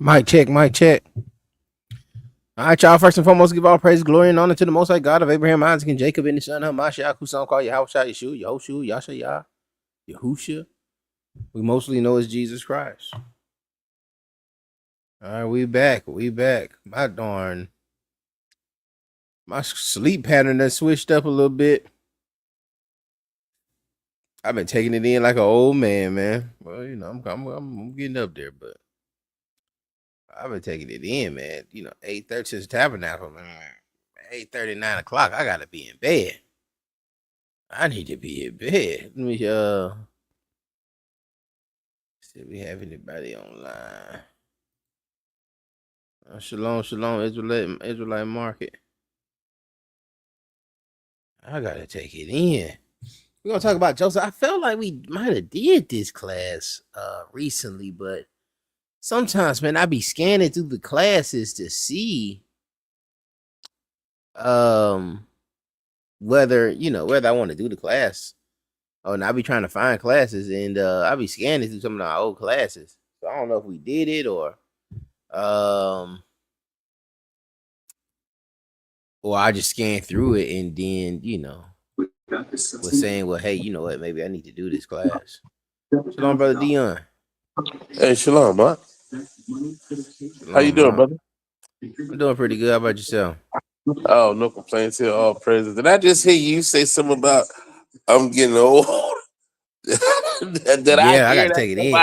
Mic check, mic check. All right, y'all. First and foremost, give all praise, glory, and honor to the Most High God of Abraham, Isaac, and Jacob, and his son Hamashiach, whose son called Yahushua, Yeshua, Yehoshua, Yashayah, Yahusha. We mostly know as Jesus Christ. All right, we back. We back. My sleep pattern done switched up a little bit. I've been taking it in like an old man. Well, you know, I'm getting up there, but I've been taking it in, man. 8:30 since tabernacle, man. 8:30, 9 o'clock. I gotta be in bed. I need to be in bed. Let me see if we have anybody online. Shalom, Israelite market. I gotta take it in. We're gonna talk about Joseph. I felt like we might have did this class recently, but sometimes, man, I be scanning through the classes to see whether I want to do the class. Oh, and I be trying to find classes, and I be scanning through some of our old classes. So I don't know if we did it or I just scanned through it and then was saying, well, hey, you know what? Maybe I need to do this class. Shalom, brother Dion. Hey, shalom, man. How you doing, brother? I'm doing pretty good. How about yourself? Oh, no complaints here. All praises. Did I just hear you say something about I'm getting old? Did I I hear got to that? take it in.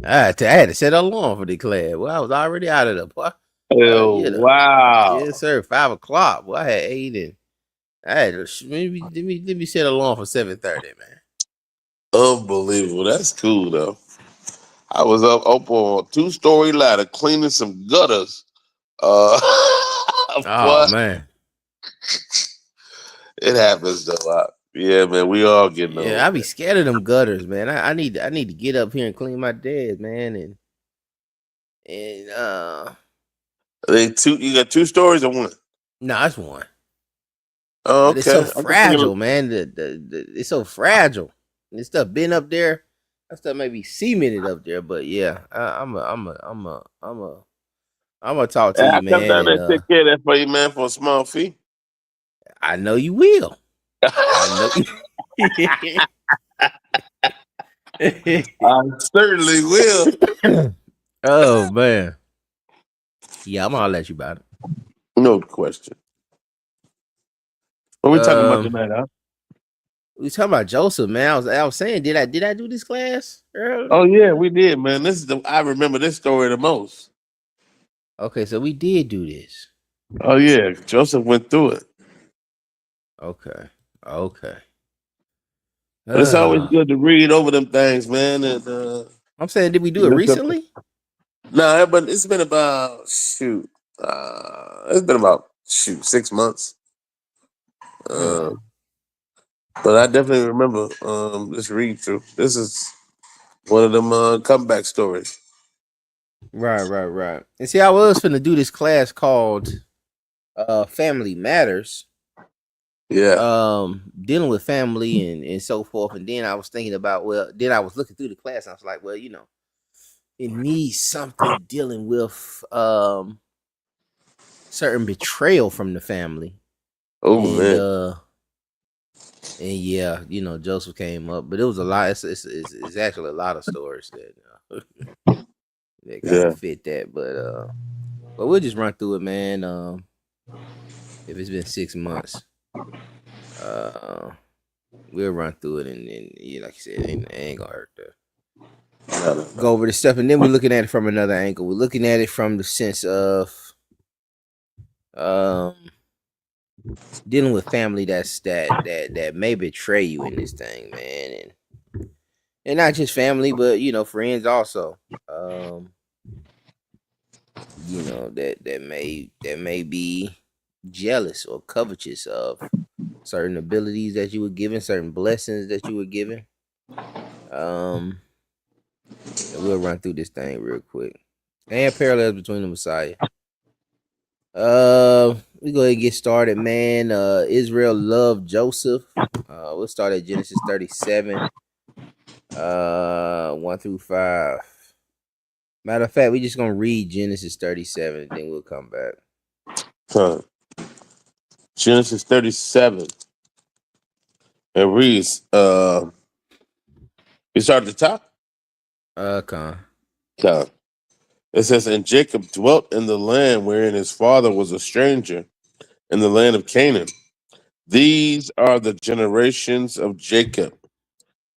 I had to set an alarm for the class. Well, I was already out of the boy. Wow. Yes, sir. 5 o'clock. Well, I had 8 and I had maybe let me set an alarm for 7:30, man. Unbelievable. That's cool though. I was up on a 2-story ladder cleaning some gutters. Oh man. It happens though. Yeah, man, we all getting old. I be scared of them gutters, man. I need to get up here and clean my dead, man. And you got 2 stories or one? no, it's one. Oh, But it's so okay. fragile, man. It's so fragile. And this stuff been up there. That stuff may be cemented up there, but yeah, I'm gonna talk to you, Come man. down there And and take care of that for you, man, for a small fee. I know you will. I know. I certainly will. Oh man. Yeah, I'm gonna let you about it. No question. What we talking about tonight, huh? We talking about Joseph, man. I was saying, did I do this class earlier? Oh yeah, we did, man. I remember this story the most. Okay, so we did do this. Oh yeah, Joseph went through it. Okay. But it's always good to read over them things, man. And I'm saying, did we do it recently? No, but it's been about it's been about 6 months. But I definitely remember this read through. This is one of them comeback stories. Right. And see, I was finna do this class called Family Matters. Yeah. Dealing with family and so forth. And then I was thinking about, then I was looking through the class and I was like, well, it needs something dealing with certain betrayal from the family. Oh man. And yeah, Joseph came up, but it was a lot. It's actually a lot of stories that that kind of fit that. But we'll just run through it, man. If it's been 6 months, we'll run through it, and yeah, like you said, it ain't gonna hurt to go over the stuff. And then we're looking at it from another angle. We're looking at it from the sense of dealing with family that may betray you in this thing, man, and not just family, but friends also. That may be jealous or covetous of certain abilities that you were given, certain blessings that you were given. And we'll run through this thing real quick. And parallels between the Messiah. We go ahead and get started, man. Israel loved Joseph. We'll start at Genesis 37, 1 through 5. Matter of fact, we just gonna read Genesis 37, and then we'll come back. Huh. Genesis 37. It reads, we start at the top. Con. It says, and Jacob dwelt in the land wherein his father was a stranger, in the land of Canaan. These are the generations of Jacob.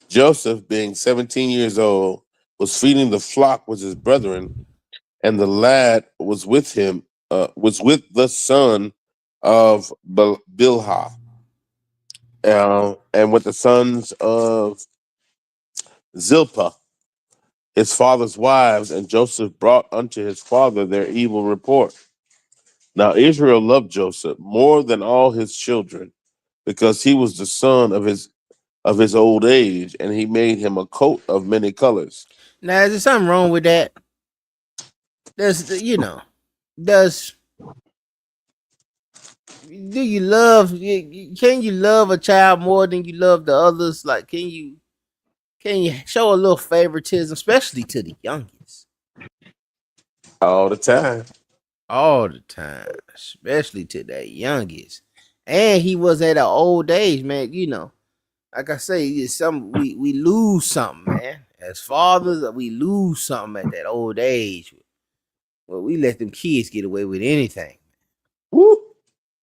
Joseph, being 17 years old, was feeding the flock with his brethren, and the lad was with him, was with the son of Bilhah, and with the sons of Zilpah, his father's wives, and Joseph brought unto his father their evil report. Now Israel loved Joseph more than all his children, because he was the son of his old age, and he made him a coat of many colors. Now, is there something wrong with that? Does do you love? Can you love a child more than you love the others? Like, can you show a little favoritism, especially to the youngest? All the time. All the time, especially to the youngest. And he was at an old age, man. Like I say, it's some we lose something, man. As fathers, we lose something at that old age. Well, we let them kids get away with anything. Woo.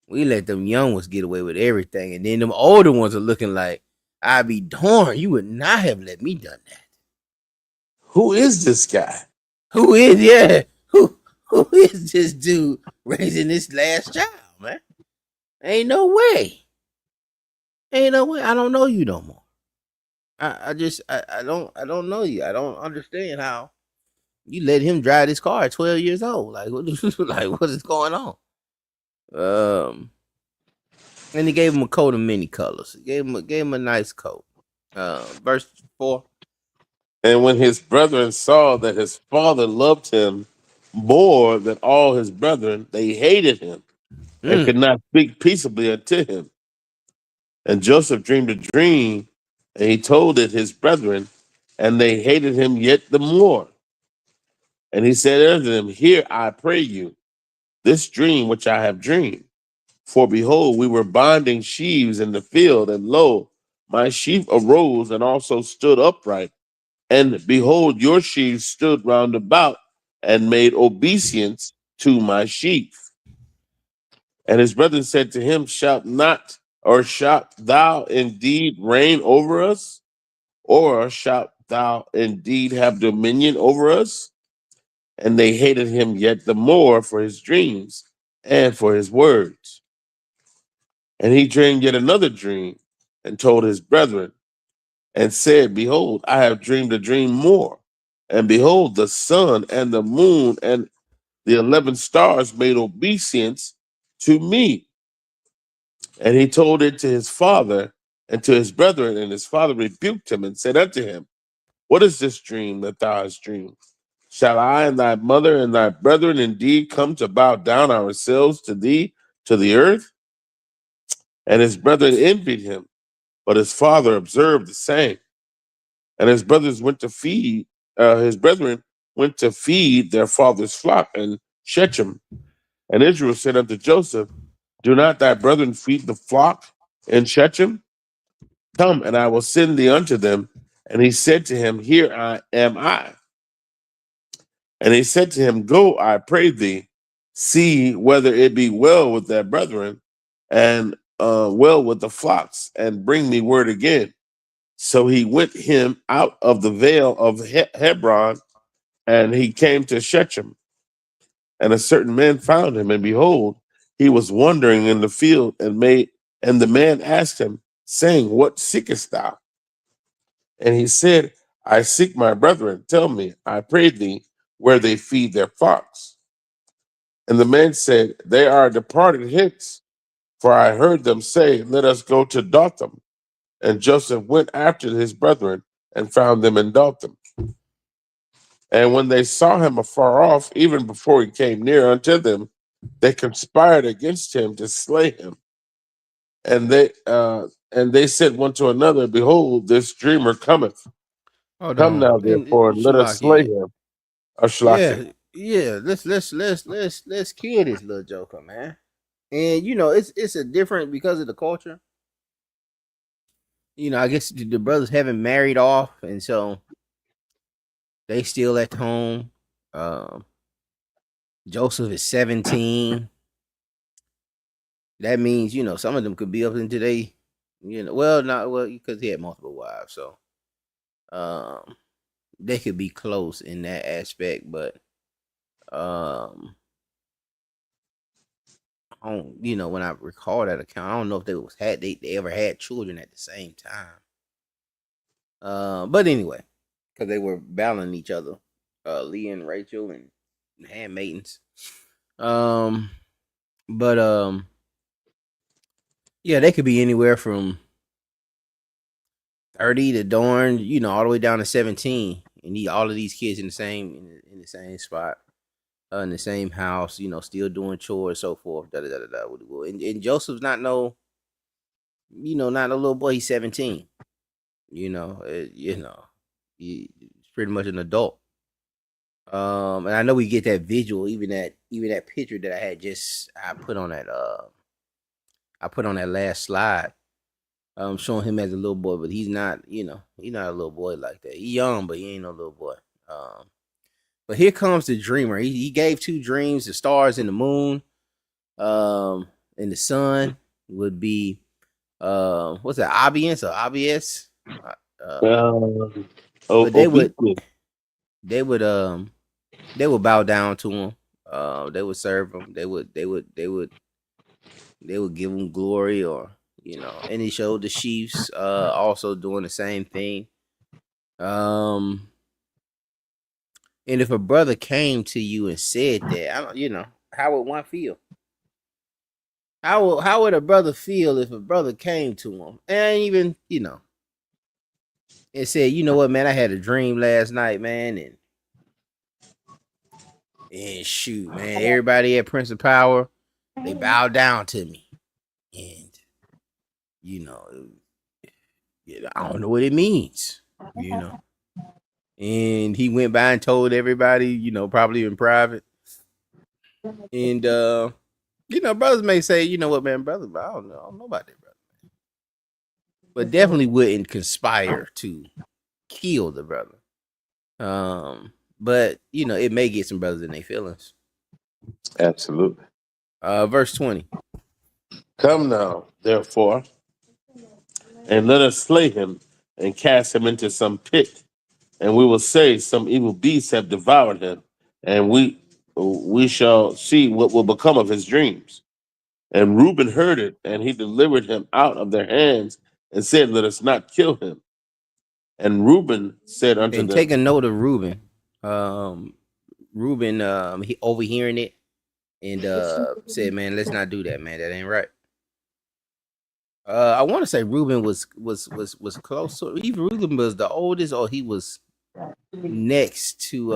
We let them young ones get away with everything, and then them older ones are looking like, I'd be darned, you would not have let me done that. Who is this guy? Who is who is this dude raising this last child, man? Ain't no way. Ain't no way. I don't know you no more. I don't know you. I don't understand how you let him drive this car at 12 years old. Like what what is going on? And he gave him a coat of many colors. He gave him a nice coat. Verse 4. And when his brethren saw that his father loved him more than all his brethren, they hated him and could not speak peaceably unto him. And Joseph dreamed a dream, and he told it his brethren, and they hated him yet the more. And he said unto them, Hear, I pray you, this dream which I have dreamed. For behold, we were binding sheaves in the field, and lo, my sheaf arose and also stood upright. And behold, your sheaves stood round about and made obeisance to my sheaf. And his brethren said to him, Shalt thou indeed reign over us? Or shalt thou indeed have dominion over us? And they hated him yet the more for his dreams and for his words. And he dreamed yet another dream and told his brethren and said, Behold, I have dreamed a dream more. And behold, the sun and the moon and the 11 stars made obeisance to me. And he told it to his father and to his brethren, and his father rebuked him and said unto him, What is this dream that thou hast dreamed? Shall I and thy mother and thy brethren indeed come to bow down ourselves to thee to the earth? And his brethren envied him, but his father observed the same. And his brothers went to feed, his brethren went to feed their father's flock in Shechem. And Israel said unto Joseph, Do not thy brethren feed the flock in Shechem? Come, and I will send thee unto them. And he said to him, Here am I. And he said to him, Go, I pray thee, see whether it be well with thy brethren, and well with the flocks, and bring me word again. So he went him out of the vale of Hebron, and he came to Shechem. And a certain man found him, and behold, he was wandering in the field, and the man asked him, saying, What seekest thou? And he said, I seek my brethren. Tell me, I pray thee, where they feed their flocks. And the man said, They are departed hence, for I heard them say, Let us go to Dothan. And Joseph went after his brethren and found them in Dothan. And when they saw him afar off, even before he came near unto them, they conspired against him to slay him. And they said one to another, Behold, this dreamer cometh. Hold Come on. now, And therefore, and let us slay Shalaki, him. Ashlaki. yeah. Let's kill this little joker, man. And it's a different because of the culture. I guess the brothers haven't married off, and so they still at home. Um, Joseph is 17. That means some of them could be up into well, not well because he had multiple wives, so um, they could be close in that aspect, but um, I don't, when I recall that account, I don't know if they ever had children at the same time. But anyway, because they were battling each other, Leah and Rachel and handmaidens. Um, but yeah, they could be anywhere from 30 to darn, all the way down to 17, and all of these kids in the same spot, in the same house, still doing chores, so forth. Da da da da da. And Joseph's not not a little boy. He's 17. He's pretty much an adult. And I know we get that visual, even that picture that I put on that last slide, showing him as a little boy, but he's not, he's not a little boy like that. He's young, but he ain't no little boy. But here comes the dreamer. He gave two dreams: the stars and the moon, and the sun would be, what's that? Obvious or obvious? But they would bow down to him. They would serve him. They would give him glory, or and he showed the Chiefs also doing the same thing. And if a brother came to you and said that, I don't, how would one feel? How would a brother feel if a brother came to him and even and said, you know what, man, I had a dream last night, man, and shoot, man, everybody at Prince of Power, they bowed down to me, and you know, I don't know what it means, And he went by and told everybody, probably in private, and brothers may say, you know what, man, brother, I don't know about that, brother, but definitely wouldn't conspire to kill the brother. But it may get some brothers in their feelings. Absolutely. Verse 20. Come now, therefore, and let us slay him and cast him into some pit, and we will say some evil beasts have devoured him, and we shall see what will become of his dreams. And Reuben heard it, and he delivered him out of their hands, and said, let us not kill him. And Reuben said unto And them, take a note of Reuben. Reuben, he overhearing it and said, man, let's not do that, man. That ain't right. I want to say Reuben was close to. Either Reuben was the oldest, or he was next to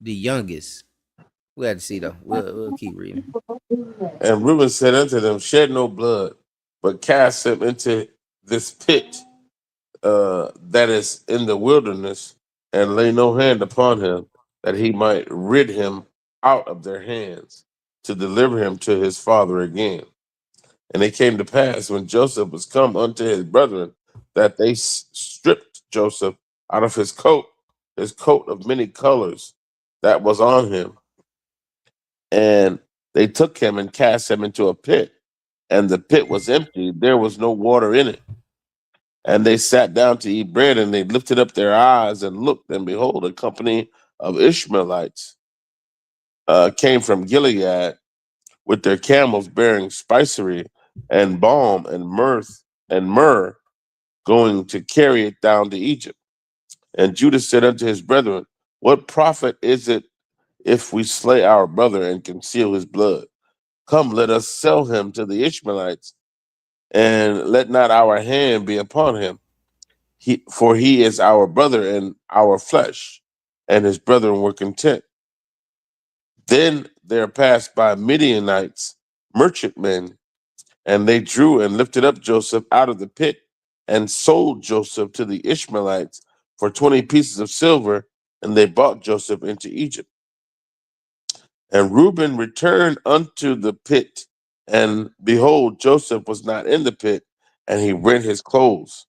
the youngest. We had to see though. We'll keep reading. and Reuben said unto them, shed no blood, but cast him into this pit that is in the wilderness, and lay no hand upon him, that he might rid him out of their hands, to deliver him to his father again. And it came to pass, when Joseph was come unto his brethren, that they stripped Joseph out of his coat of many colors that was on him, and they took him and cast him into a pit, and the pit was empty; there was no water in it. And they sat down to eat bread, and they lifted up their eyes and looked, and behold, a company of Ishmaelites came from Gilead with their camels bearing spicery and balm and myrrh, going to carry it down to Egypt. And Judah said unto his brethren, what profit is it if we slay our brother and conceal his blood? Come, let us sell him to the Ishmaelites, and let not our hand be upon him. For he is our brother and our flesh. And his brethren were content. Then there passed by Midianites, merchantmen, and they drew and lifted up Joseph out of the pit, and sold Joseph to the Ishmaelites for 20 pieces of silver, and they brought Joseph into Egypt. And Reuben returned unto the pit, and behold, Joseph was not in the pit, and he rent his clothes,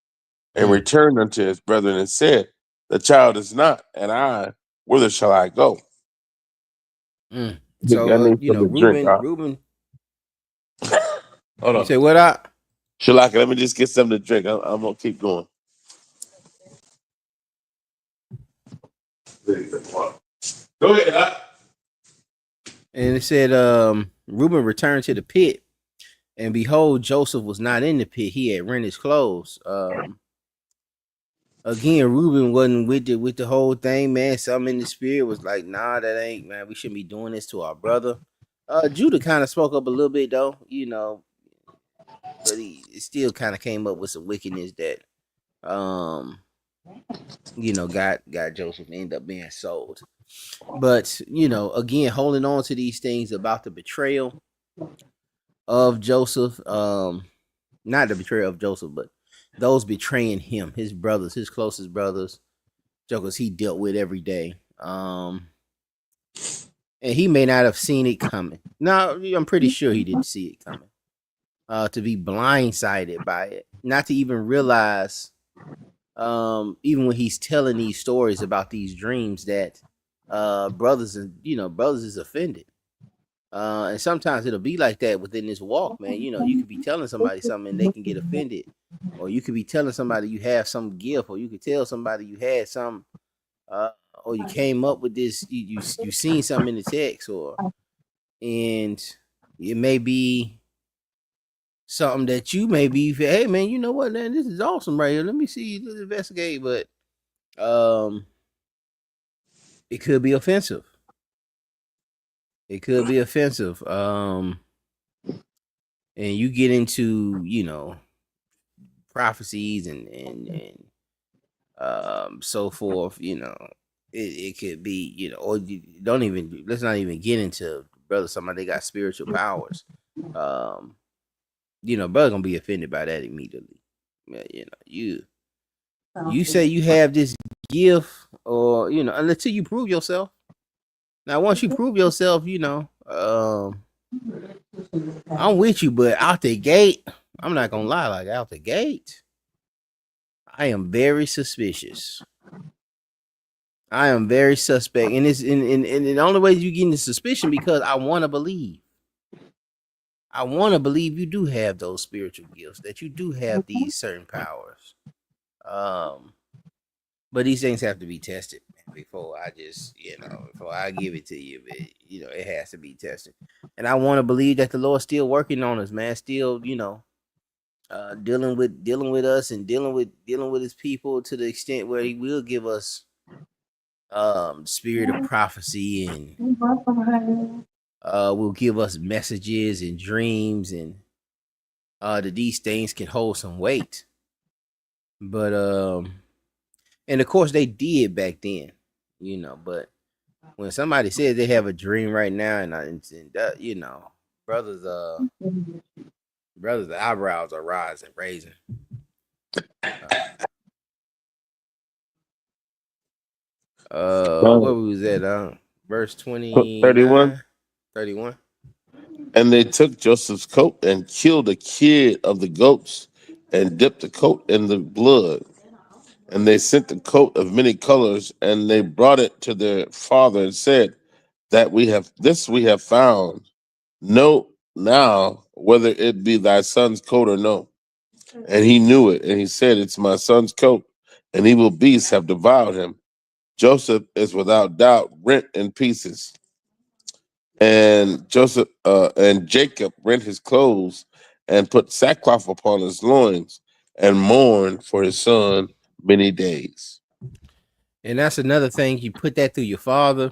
and Mm, returned unto his brethren and said, the child is not, and I, whither shall I go? mm. I think So I need you know, something to drink. Reuben. Hold You on. say what? I Shalaka, let me just get something to drink. I'm going to keep going. Go ahead. and it said, Reuben returned to the pit, and behold, Joseph was not in the pit. He had rent his clothes. Again, Reuben wasn't with the whole thing, man. Something in the spirit was like, nah, that ain't, man. We shouldn't be doing this to our brother. Judah kind of spoke up a little bit though, you know, but he still kind of came up with some wickedness that, um, you know, got Joseph end up being sold. But you know, again, holding on to these things about the betrayal of Joseph, not the betrayal of Joseph, but those betraying him, his brothers, his closest brothers, jokers he dealt with every day. And he may not have seen it coming. No, I'm pretty sure he didn't see it coming. To be blindsided by it, not to even realize, even when he's telling these stories about these dreams, that brothers and brothers is offended. And sometimes it'll be like that within this walk, man. You know, you could be telling somebody something and they can get offended, or you could be telling somebody you have some gift, or you could tell somebody you had some, uh, or you came up with this, you seen something in the text, or and it may be something that you may be, hey man, you know what, man, this is awesome right here. Let me see, let's investigate, but um, it could be offensive. It could be offensive. And you get into prophecies and so forth. It could be or you don't even let's not even get into brother. Somebody got spiritual powers. Um, brother gonna be offended by that immediately. Yeah, you say you have this gift, or until you prove yourself. Now, once you prove yourself, I'm with you, but out the gate, I'm not gonna lie. Like out the gate, I am very suspicious. I am very suspect, and it's and the only way you get into suspicion because I want to believe. I want to believe you do have those spiritual gifts, that you do have these certain powers. Um, but these things have to be tested before I just, before I give it to you. But, it has to be tested, and I want to believe that the Lord's still working on us, man. Still, dealing with us and dealing with His people to the extent where He will give us spirit of prophecy, and will give us messages and dreams, and that these things can hold some weight. But and of course they did back then, but when somebody says they have a dream right now, and that, brothers brothers eyebrows are raising. Where we was at, verse 31. 29, 31. And they took Joseph's coat and killed a kid of the goats and dipped the coat in the blood. And they sent the coat of many colors, and they brought it to their father and said, that we have found. Know now whether it be thy son's coat or no. And he knew it, and he said, it's my son's coat, and evil beasts have devoured him. Joseph is without doubt rent in pieces. And Jacob rent his clothes and put sackcloth upon his loins and mourned for his son many days. And that's another thing. You put that through your father,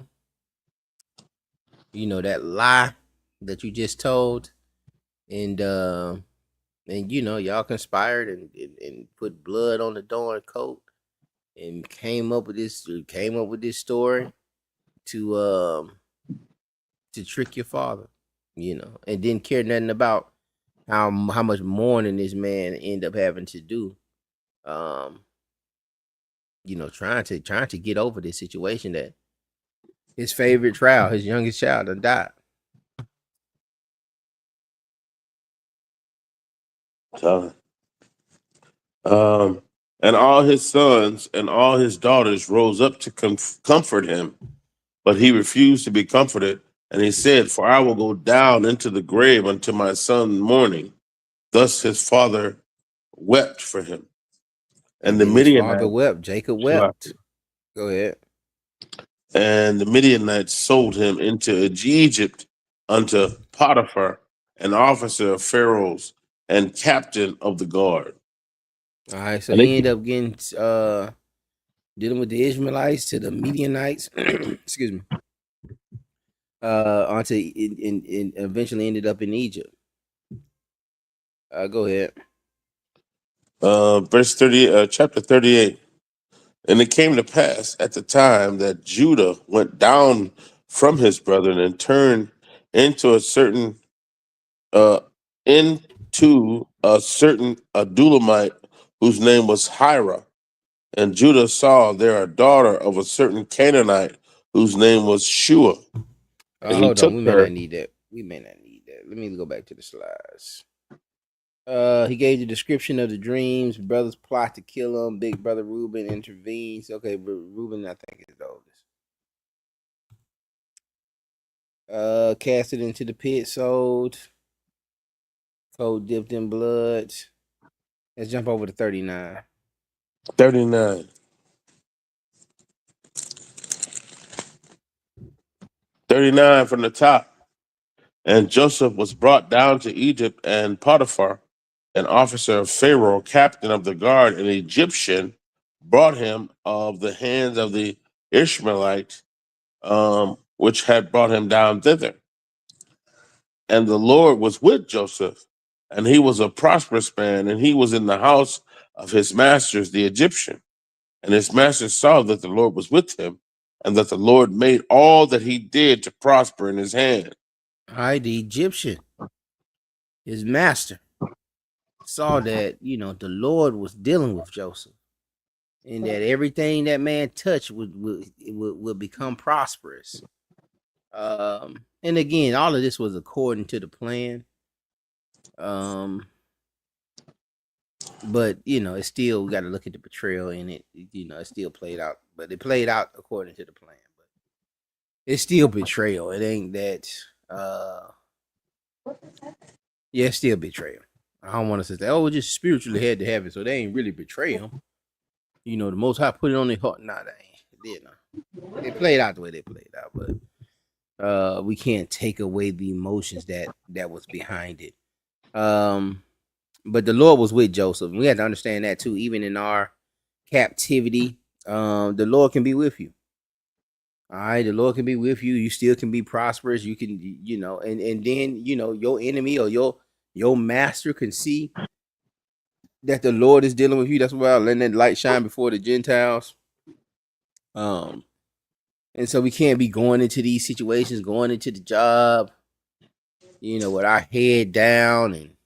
that lie that you just told, and y'all conspired and put blood on the darn coat, and came up with this story to trick your father, and didn't care nothing about how much mourning this man ended up having to do. Um, trying to get over this situation that his favorite child, his youngest child, done died. So, and all his sons and all his daughters rose up to comfort him, but he refused to be comforted. And he said, "For I will go down into the grave unto my son mourning." Thus his father wept for him. And And the then his father Midianites, wept. Jacob wept. Go ahead. and the Midianites sold him into Egypt unto Potiphar, an officer of Pharaoh's and captain of the guard. All right, so And he they, ended up getting dealing with the Ishmaelites to the Midianites. Excuse me. Until in eventually ended up in Egypt. Go ahead. verse 30, chapter 38. And it came to pass at the time that Judah went down from his brethren and turned into a certain uh, into a certain Adulamite whose name was Hira. And Judah saw there a daughter of a certain Canaanite whose name was Shua. And he Hold on. took We may her. not need that. We may not need that. Let me go back to the slides. He gave the description of the dreams. Brothers plot to kill him. Big brother Reuben intervenes. Okay, but Reuben, I think, is the oldest. Cast it into the pit, sold. Cold dipped in blood. Let's jump over to 39. 39. 39 from the top. And Joseph was brought down to Egypt, and Potiphar, an officer of Pharaoh, captain of the guard, an Egyptian, brought him of the hands of the Ishmaelite, which had brought him down thither. And the Lord was with Joseph, and he was a prosperous man, and he was in the house of his masters, the Egyptian. And his master saw that the Lord was with him, and that the Lord made all that he did to prosper in his hand. All right, the Egyptian, his master, saw that, the Lord was dealing with Joseph and that everything that man touched would become prosperous. And again, all of this was according to the plan. But it's still, we got to look at the betrayal in it. It still played out, but it played out according to the plan. But it's still betrayal. It ain't that. Yeah, it's still betrayal. I don't want to say that. Oh, it just spiritually had to have it, so they ain't really betray him. The Most High put it on their heart. Nah, they ain't. It did not. It played out the way they played out, but we can't take away the emotions that was behind it. But the Lord was with Joseph. We had to understand that too. Even in our captivity, the Lord can be with you. All right, the Lord can be with you. You still can be prosperous. You can, and then your enemy or your master can see that the Lord is dealing with you. That's why letting that light shine before the Gentiles. And so we can't be going into these situations, going into the job, with our head down and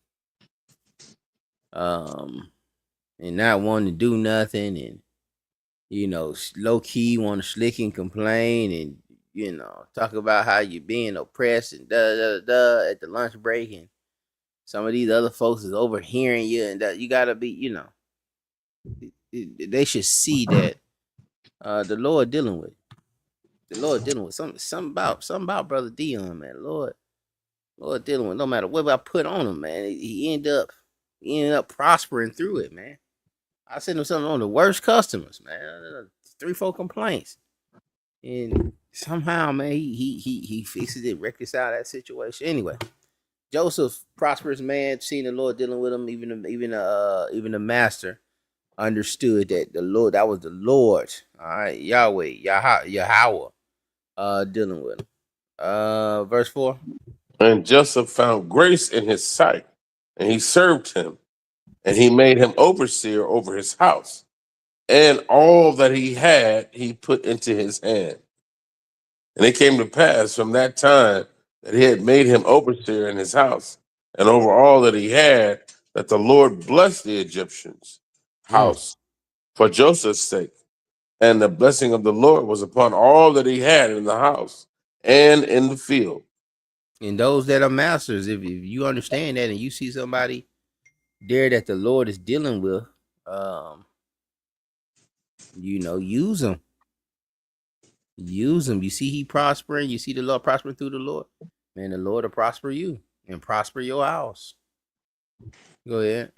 not wanting to do nothing, and low key want to slick and complain, and talk about how you're being oppressed and at the lunch break, and some of these other folks is overhearing you, and that you gotta be, they should see that the Lord dealing with something about Brother Dion, man. Lord dealing with, no matter what I put on him, man. He ended up prospering through it, man. I sent him something on the worst customers, man. 3-4 complaints, and somehow, man, he fixes it, reconcile that situation. Anyway, Joseph, prosperous man, seeing the Lord dealing with him, even the master understood that that was the Lord, all right, Yahweh, Yahweh, dealing with him. Verse 4. And Joseph found grace in his sight, and he served him, and he made him overseer over his house. And all that he had, he put into his hand. And it came to pass from that time that he had made him overseer in his house, and over all that he had, that the Lord blessed the Egyptians' Mm. house for Joseph's sake. and the blessing of the Lord was upon all that he had in the house and in the field. And those that are masters, if you understand that and you see somebody there that the Lord is dealing with, use them. Use them. You see he prospering, you see the Lord prospering through the Lord. Man, the Lord will prosper you and prosper your house. Go ahead.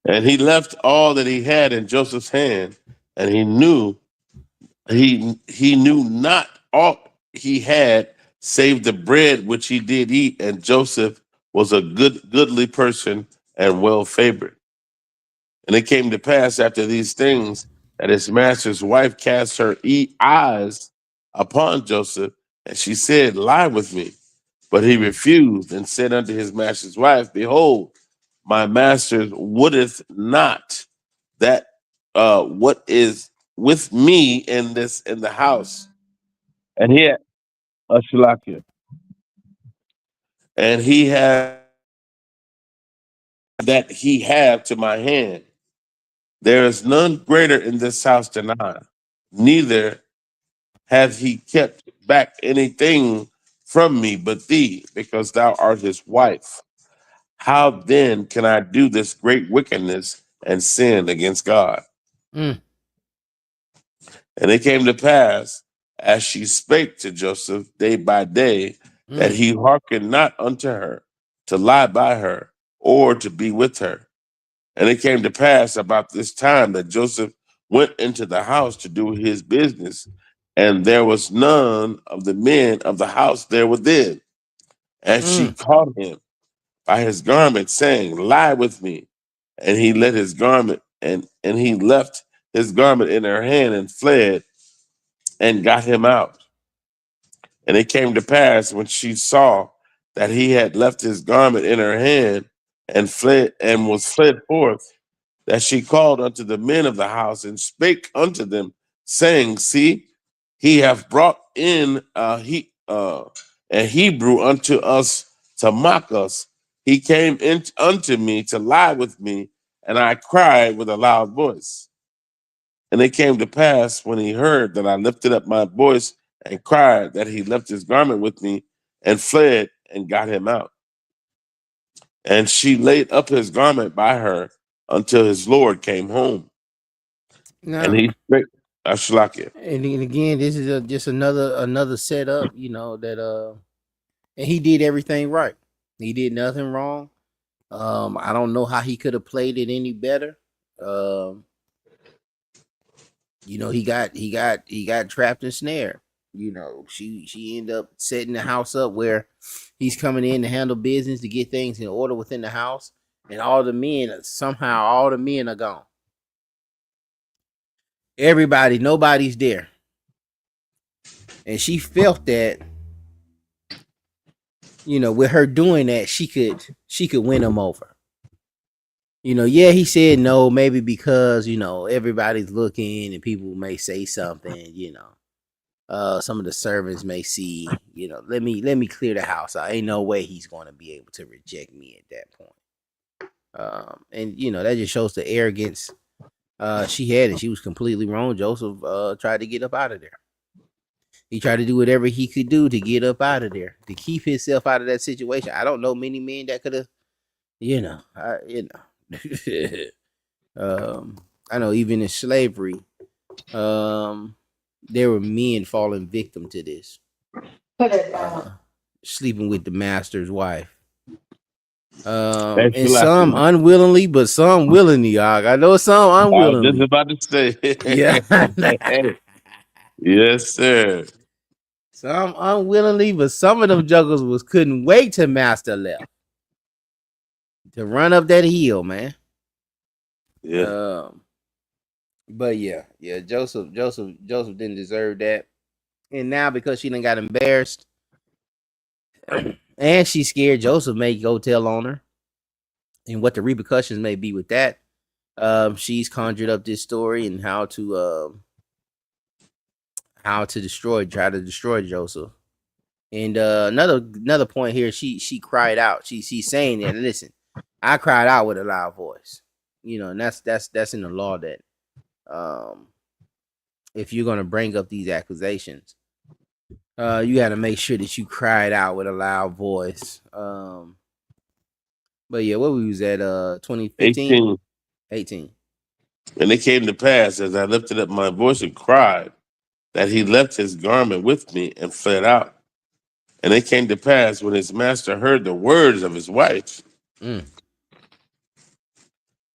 And he left all that he had in Joseph's hand, and he knew not all he had save the bread which he did eat, and Joseph was a goodly person and well favored. And it came to pass after these things that his master's wife cast her eyes upon Joseph, and she said, Lie with me. But he refused and said unto his master's wife, Behold, my master wotteth not that what is with me in the house. And he had a shalakia. And he had that he have to my hand. There is none greater in this house than I, neither hath he kept back anything from me but thee, because thou art his wife. How then can I do this great wickedness and sin against God? Mm. And it came to pass, as she spake to Joseph day by day, that he hearkened not unto her, to lie by her, or to be with her. And it came to pass about this time that Joseph went into the house to do his business, and there was none of the men of the house there within. And she caught him by his garment, saying, Lie with me. And he let his garment, and he left his garment in her hand and fled and got him out. And it came to pass when she saw that he had left his garment in her hand and fled and was fled forth, that she called unto the men of the house and spake unto them, saying, See, he hath brought in a Hebrew unto us to mock us. He came in unto me to lie with me, and I cried with a loud voice. And it came to pass when he heard that I lifted up my voice and cried, that he left his garment with me and fled and got him out. And she laid up his garment by her until his Lord came home. And Now, he spake, Ashlakia. and then again, this is just another setup, that and he did everything right. He did nothing wrong. I don't know how he could have played it any better. He got trapped and snared. She ended up setting the house up where he's coming in to handle business to get things in order within the house, and all the men are gone. Nobody's there, and she felt that with her doing that, she could win him over. Yeah, he said no, maybe because everybody's looking and people may say something. Some of the servants may see. Let me clear the house. I ain't no way he's going to be able to reject me at that point. And that just shows the arrogance she had, and she was completely wrong. Joseph tried to get up out of there. He tried to do whatever he could do to get up out of there, to keep himself out of that situation. I don't know many men that could have, I know even in slavery, there were men falling victim to this, sleeping with the master's wife. And some unwillingly, but some willingly, y'all. I know some I was just unwillingly. about to say. Yeah. Yes, sir. Some unwillingly, but some of them juggles couldn't wait till master left to run up that hill, man. Yeah. But yeah, Joseph didn't deserve that. And now because she done got embarrassed and she's scared Joseph may go tell on her and what the repercussions may be with that. She's conjured up this story and how to try to destroy Joseph. And another point here, she cried out. She's saying that, listen, I cried out with a loud voice. And that's in the law that if you're gonna bring up these accusations, you got to make sure that you cry it out with a loud voice. But yeah, what we was at 2015, 18. 18. And it came to pass as I lifted up my voice and cried that he left his garment with me and fled out. And it came to pass when his master heard the words of his wife, Mm.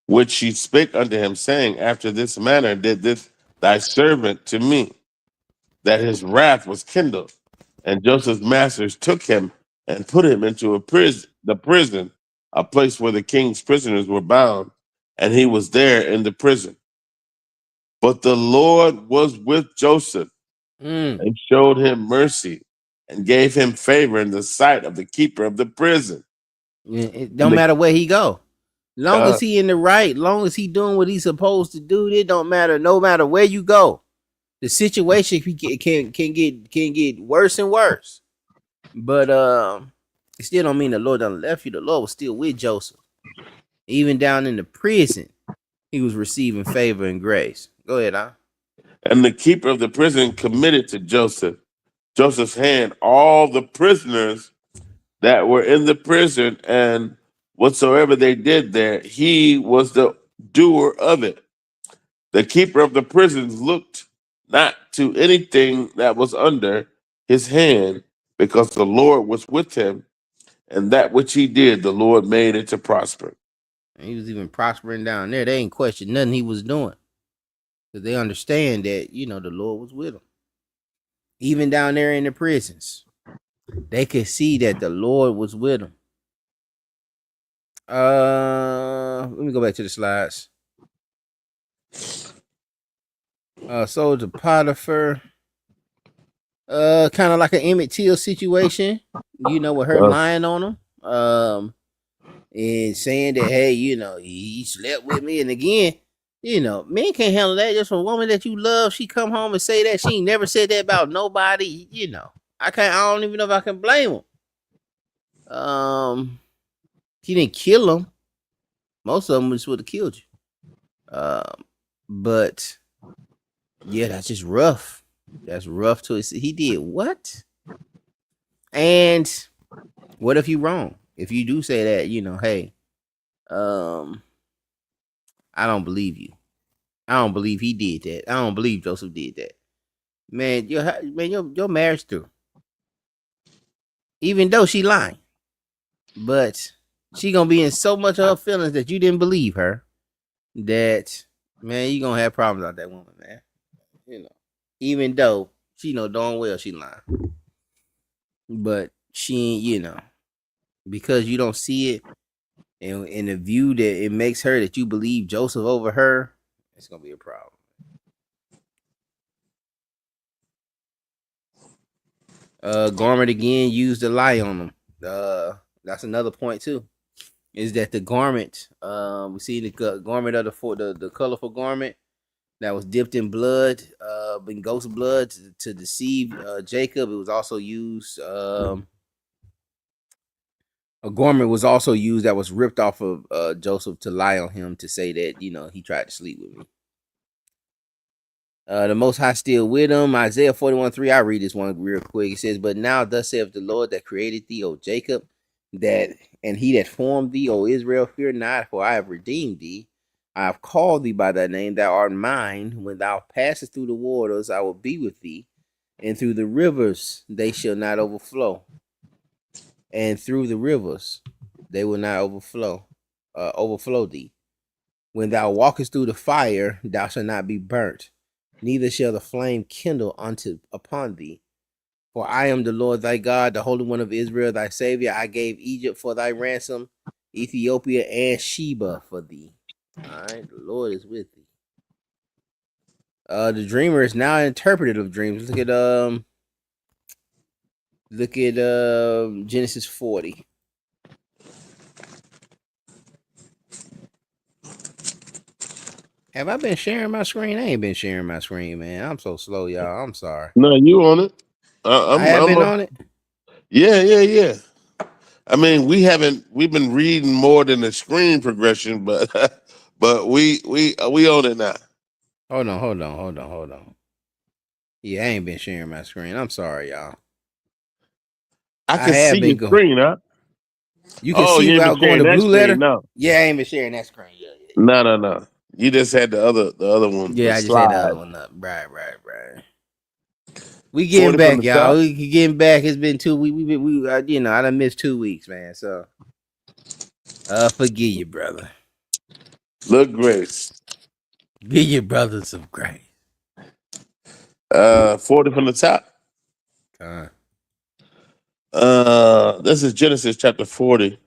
which she spake unto him, saying, After this manner did this thy servant to me, that his wrath was kindled. And Joseph's masters took him and put him into the prison, a place where the king's prisoners were bound, and he was there in the prison. But the Lord was with Joseph Mm. and showed him mercy and gave him favor in the sight of the keeper of the prison. It And don't matter where he go. Long uh, as he in the right, long as he doing what he's supposed to do, it don't matter. No matter where you go, the situation can get worse and worse. But it still don't mean the Lord done left you. The Lord was still with Joseph, even down in the prison. He was receiving favor and grace. Go ahead, huh? and the keeper of the prison committed to Joseph's hand all the prisoners that were in the prison, and whatsoever they did there, he was the doer of it. The keeper of the prisons looked not to anything that was under his hand, because the Lord was with him, and that which he did, the Lord made it to prosper. And he was even prospering down there. They ain't question nothing he was doing. Because they understand that, the Lord was with him. Even down there in the prisons, they could see that the Lord was with him. Let me go back to the slides. Sold to Potiphar. Kind of like an Emmett Till situation, with her Uh, lying on him. And saying that, hey, he slept with me. And again, men can't handle that. Just a woman that you love, she come home and say that. She ain't never said that about nobody. I don't even know if I can blame him. He didn't kill him. Most of them just would have killed you. But yeah, that's just rough. That's rough to it. He did what? And what if you wrong? If you do say that, hey, I don't believe you. I don't believe he did that. I don't believe Joseph did that. Man, your marriage through. Even though she lying, but she gonna be in so much of her feelings that you didn't believe her. That man, you gonna have problems out that woman, man. Even though she know darn well she lying, but she, because you don't see it, and in the view that it makes her that you believe Joseph over her, it's gonna be a problem. Garment again used to lie on them. That's another point too. Is that the garment? We see the garment of the colorful garment that was dipped in blood, in ghost blood to deceive Jacob. It was also used. A garment was also used that was ripped off of Joseph to lie on him to say that he tried to sleep with me. The Most High still with him. Isaiah 41:3. I read this one real quick. It says, "But now thus saith the Lord that created thee, O Jacob, and he that formed thee, O Israel, fear not, for I have redeemed thee. I have called thee by thy name, thou art mine. When thou passest through the waters, I will be with thee, and through the rivers they shall not overflow. And through the rivers they will not overflow thee. When thou walkest through the fire, thou shalt not be burnt, neither shall the flame kindle upon thee. For I am the Lord thy God, the Holy One of Israel, thy Savior. I gave Egypt for thy ransom, Ethiopia and Sheba for thee." All right, the Lord is with thee. The dreamer is now interpreted of dreams. Look at Genesis 40. Have I been sharing my screen? I ain't been sharing my screen, man. I'm so slow, y'all. I'm sorry. no, you on it. I have been on it. Yeah. I mean, we've been reading more than the screen progression, but but we on it now. Hold on. Yeah, I ain't been sharing my screen. I'm sorry, y'all. I I can have see been your going. screen, huh? You can Oh, see you ain't been without going sharing to that blue screen, letter. no. Yeah, I ain't been sharing that screen. Yeah, yeah, yeah. No, no, no. You just had the other one, the Yeah, I just had the slide. other one up. Right. We getting 40 from back, the y'all. top. We getting back. It's been 2 weeks. You know, I done missed 2 weeks, man. So, forgive you, brother. Look, Grace. Give your brother some grace. 40 from the top. Con. This is Genesis chapter 40.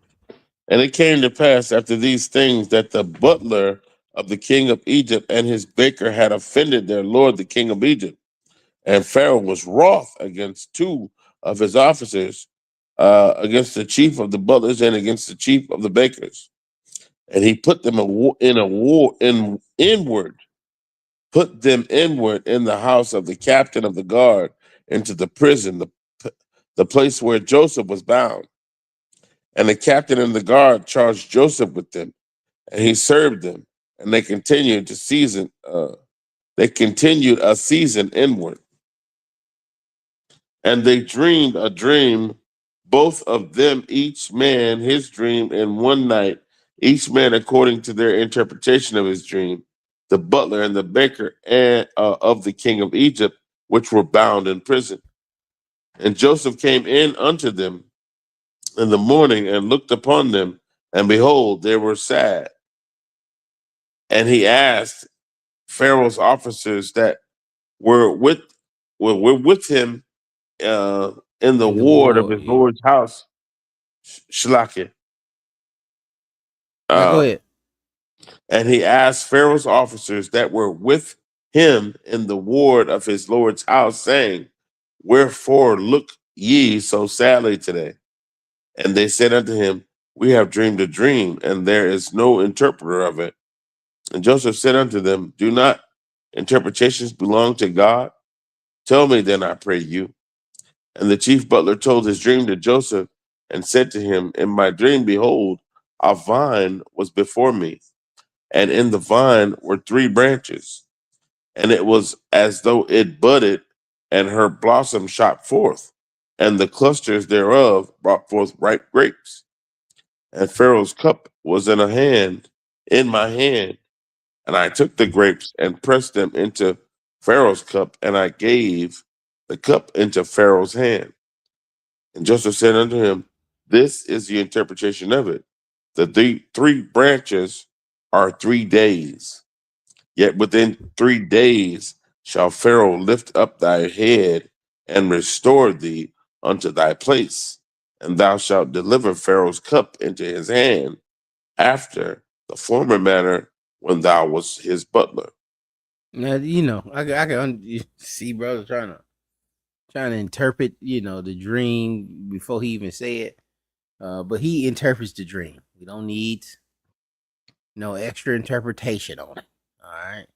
And it came to pass after these things that the butler of the king of Egypt and his baker had offended their lord, the king of Egypt. And Pharaoh was wroth against two of his officers, against the chief of the butlers and against the chief of the bakers. And he put them inward, put them inward in the house of the captain of the guard into the prison, the place where Joseph was bound. And the captain of the guard charged Joseph with them, and he served them, and they continued to season. They continued a season inward, and they dreamed a dream, both of them, each man his dream in one night, each man according to their interpretation of his dream. The butler and the baker and of the king of Egypt, which were bound in prison. And Joseph came in unto them in the morning and looked upon them, and behold, they were sad. And he asked Pharaoh's officers that were with were with him in the In the ward of war. his Yeah. lord's house, Shlaki. Now go Uh, ahead. and he asked Pharaoh's officers that were with him in the ward of his lord's house, saying, wherefore look ye so sadly today? And they said unto him, we have dreamed a dream, and there is no interpreter of it. And Joseph said unto them, do not interpretations belong to God? Tell me then, I pray you. And the chief butler told his dream to Joseph and said to him, in my dream, behold, a vine was before me, and in the vine were three branches, and it was as though it budded, and her blossom shot forth, and the clusters thereof brought forth ripe grapes. And Pharaoh's cup was in my hand, and I took the grapes and pressed them into Pharaoh's cup, and I gave the cup into Pharaoh's hand. And Joseph said unto him, this is the interpretation of it. The three branches are 3 days. Yet within 3 days shall Pharaoh lift up thy head and restore thee unto thy place, and thou shalt deliver Pharaoh's cup into his hand after the former manner when thou was his butler. Now you know I can see brother trying to interpret the dream before he even say it. But he interprets the dream. We don't need no extra interpretation on it. All right.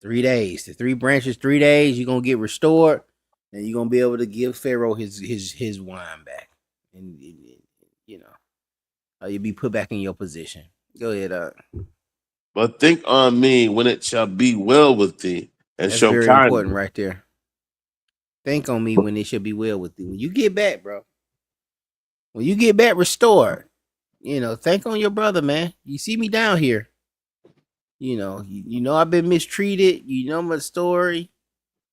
3 days. The three branches, 3 days, you're gonna get restored, and you're gonna be able to give Pharaoh his wine back. And you know, you'll be put back in your position. Go ahead, But think on me when it shall be well with thee, and that's show very important kindness. right there. Think on me when it should be well with you. When you get back, bro. When you get back restored, think on your brother, man. You see me down here. You know I've been mistreated. You know my story,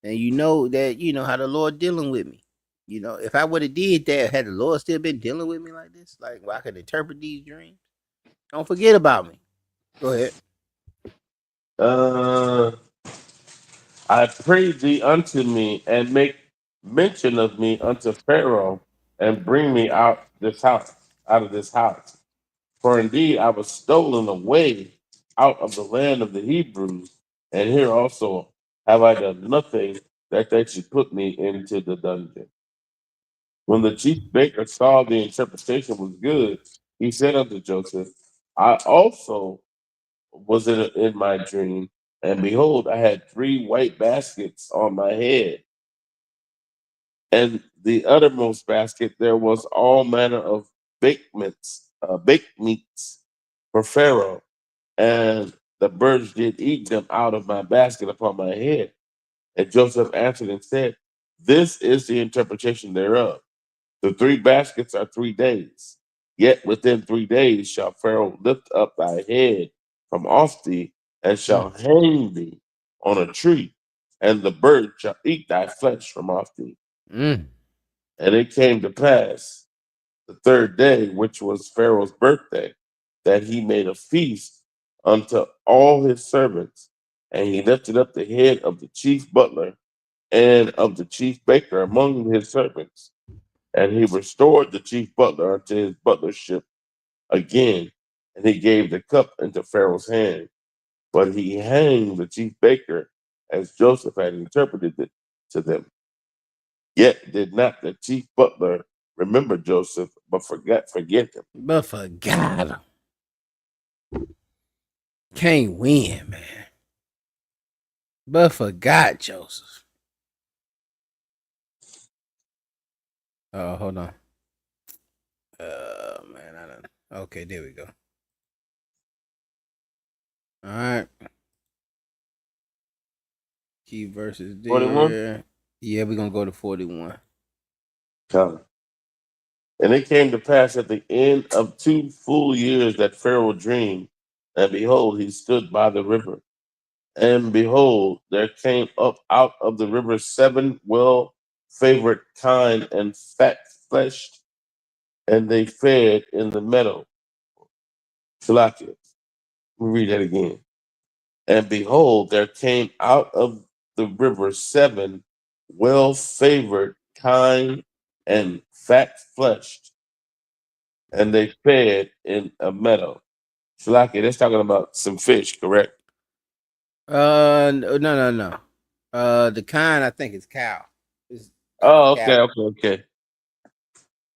and you know that how the Lord dealing with me. If I would have did that, had the Lord still been dealing with me like this, like where I could interpret these dreams. Don't forget about me. Go ahead. Uh, I pray thee unto me, and make mention of me unto Pharaoh, and bring me out of this house. For indeed I was stolen away out of the land of the Hebrews, and here also have I done nothing that they should put me into the dungeon. When the chief baker saw the interpretation was good, he said unto Joseph, I also was in my dream, and behold, I had three white baskets on my head, and the uttermost basket there was all manner of baked meats for Pharaoh, and the birds did eat them out of my basket upon my head. And Joseph answered and said, This is the interpretation thereof. The 3 baskets are 3 days. Yet within 3 days shall Pharaoh lift up thy head from off thee, and shall hang thee on a tree, and the bird shall eat thy flesh from off thee. Mm. And it came to pass the 3rd day, which was Pharaoh's birthday, that he made a feast unto all his servants, and he lifted up the head of the chief butler and of the chief baker among his servants. And he restored the chief butler unto his butlership again, and he gave the cup into Pharaoh's hand. But he hanged the chief baker as Joseph had interpreted it to them. Yet did not the chief butler remember Joseph, but forget him. But forgot him. Can't win, man. But forgot Joseph. Oh, hold on. Man, I don't. Okay, there we go. All right. Key verses 41. there. Yeah, we're gonna go to 41. Come. And it came to pass at the end of 2 full years that Pharaoh dreamed, and behold, he stood by the river. And behold, there came up out of the river 7 well favored kine and fat fleshed, and they fed in the meadow. Shalakia. We read that again. And behold, there came out of the river 7 well favored kine and fat fleshed, and they fed in a meadow. Shalakia, that's talking about some fish, correct? No. The kind I think is cow. It's Oh, okay, cow. okay, okay.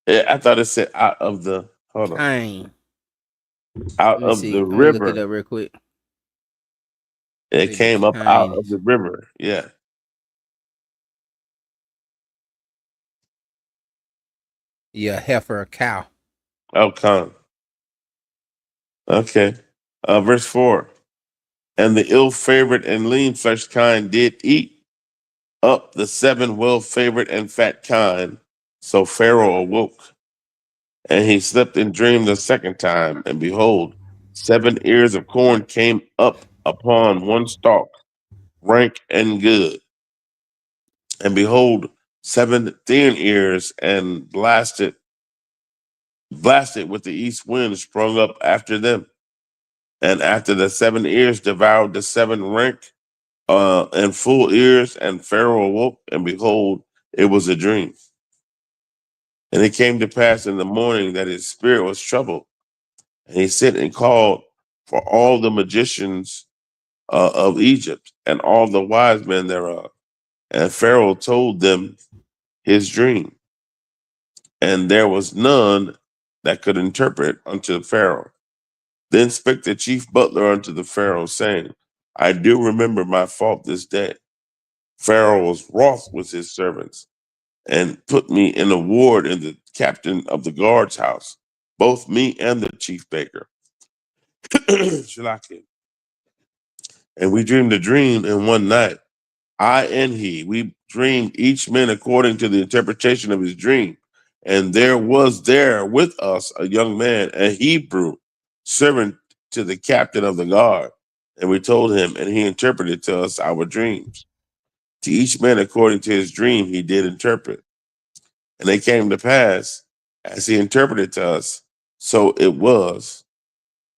Yeah, I thought it said out of the hold on. Kind. Out Let me of the see. I'm gonna look it river. up real quick. It See the came up out kind of is the river. Yeah. yeah, heifer or cow. Oh, come. Okay. Verse 4. And the ill favored and lean fleshed kind did eat up the 7 well favored and fat kine. So Pharaoh awoke, and he slept and dreamed the second time. And behold, 7 ears of corn came up upon one stalk, rank and good. And behold, 7 thin ears and blasted with the east wind sprung up after them. And after the 7 ears devoured the 7 rank and full ears, and Pharaoh awoke, and behold, it was a dream. And it came to pass in the morning that his spirit was troubled, and he sent and called for all the magicians of Egypt and all the wise men thereof. And Pharaoh told them his dream, and there was none that could interpret unto Pharaoh. Then spake the chief butler unto the Pharaoh, saying, I do remember my fault this day. Pharaoh was wroth with his servants, and put me in a ward in the captain of the guard's house, both me and the chief baker. Shalakim. And we dreamed a dream in one night. I and he, we dreamed each man according to the interpretation of his dream. And there was there with us a young man, a Hebrew, servant to the captain of the guard. And we told him, and he interpreted to us our dreams. To each man according to his dream, he did interpret. And they came to pass as he interpreted to us. So it was.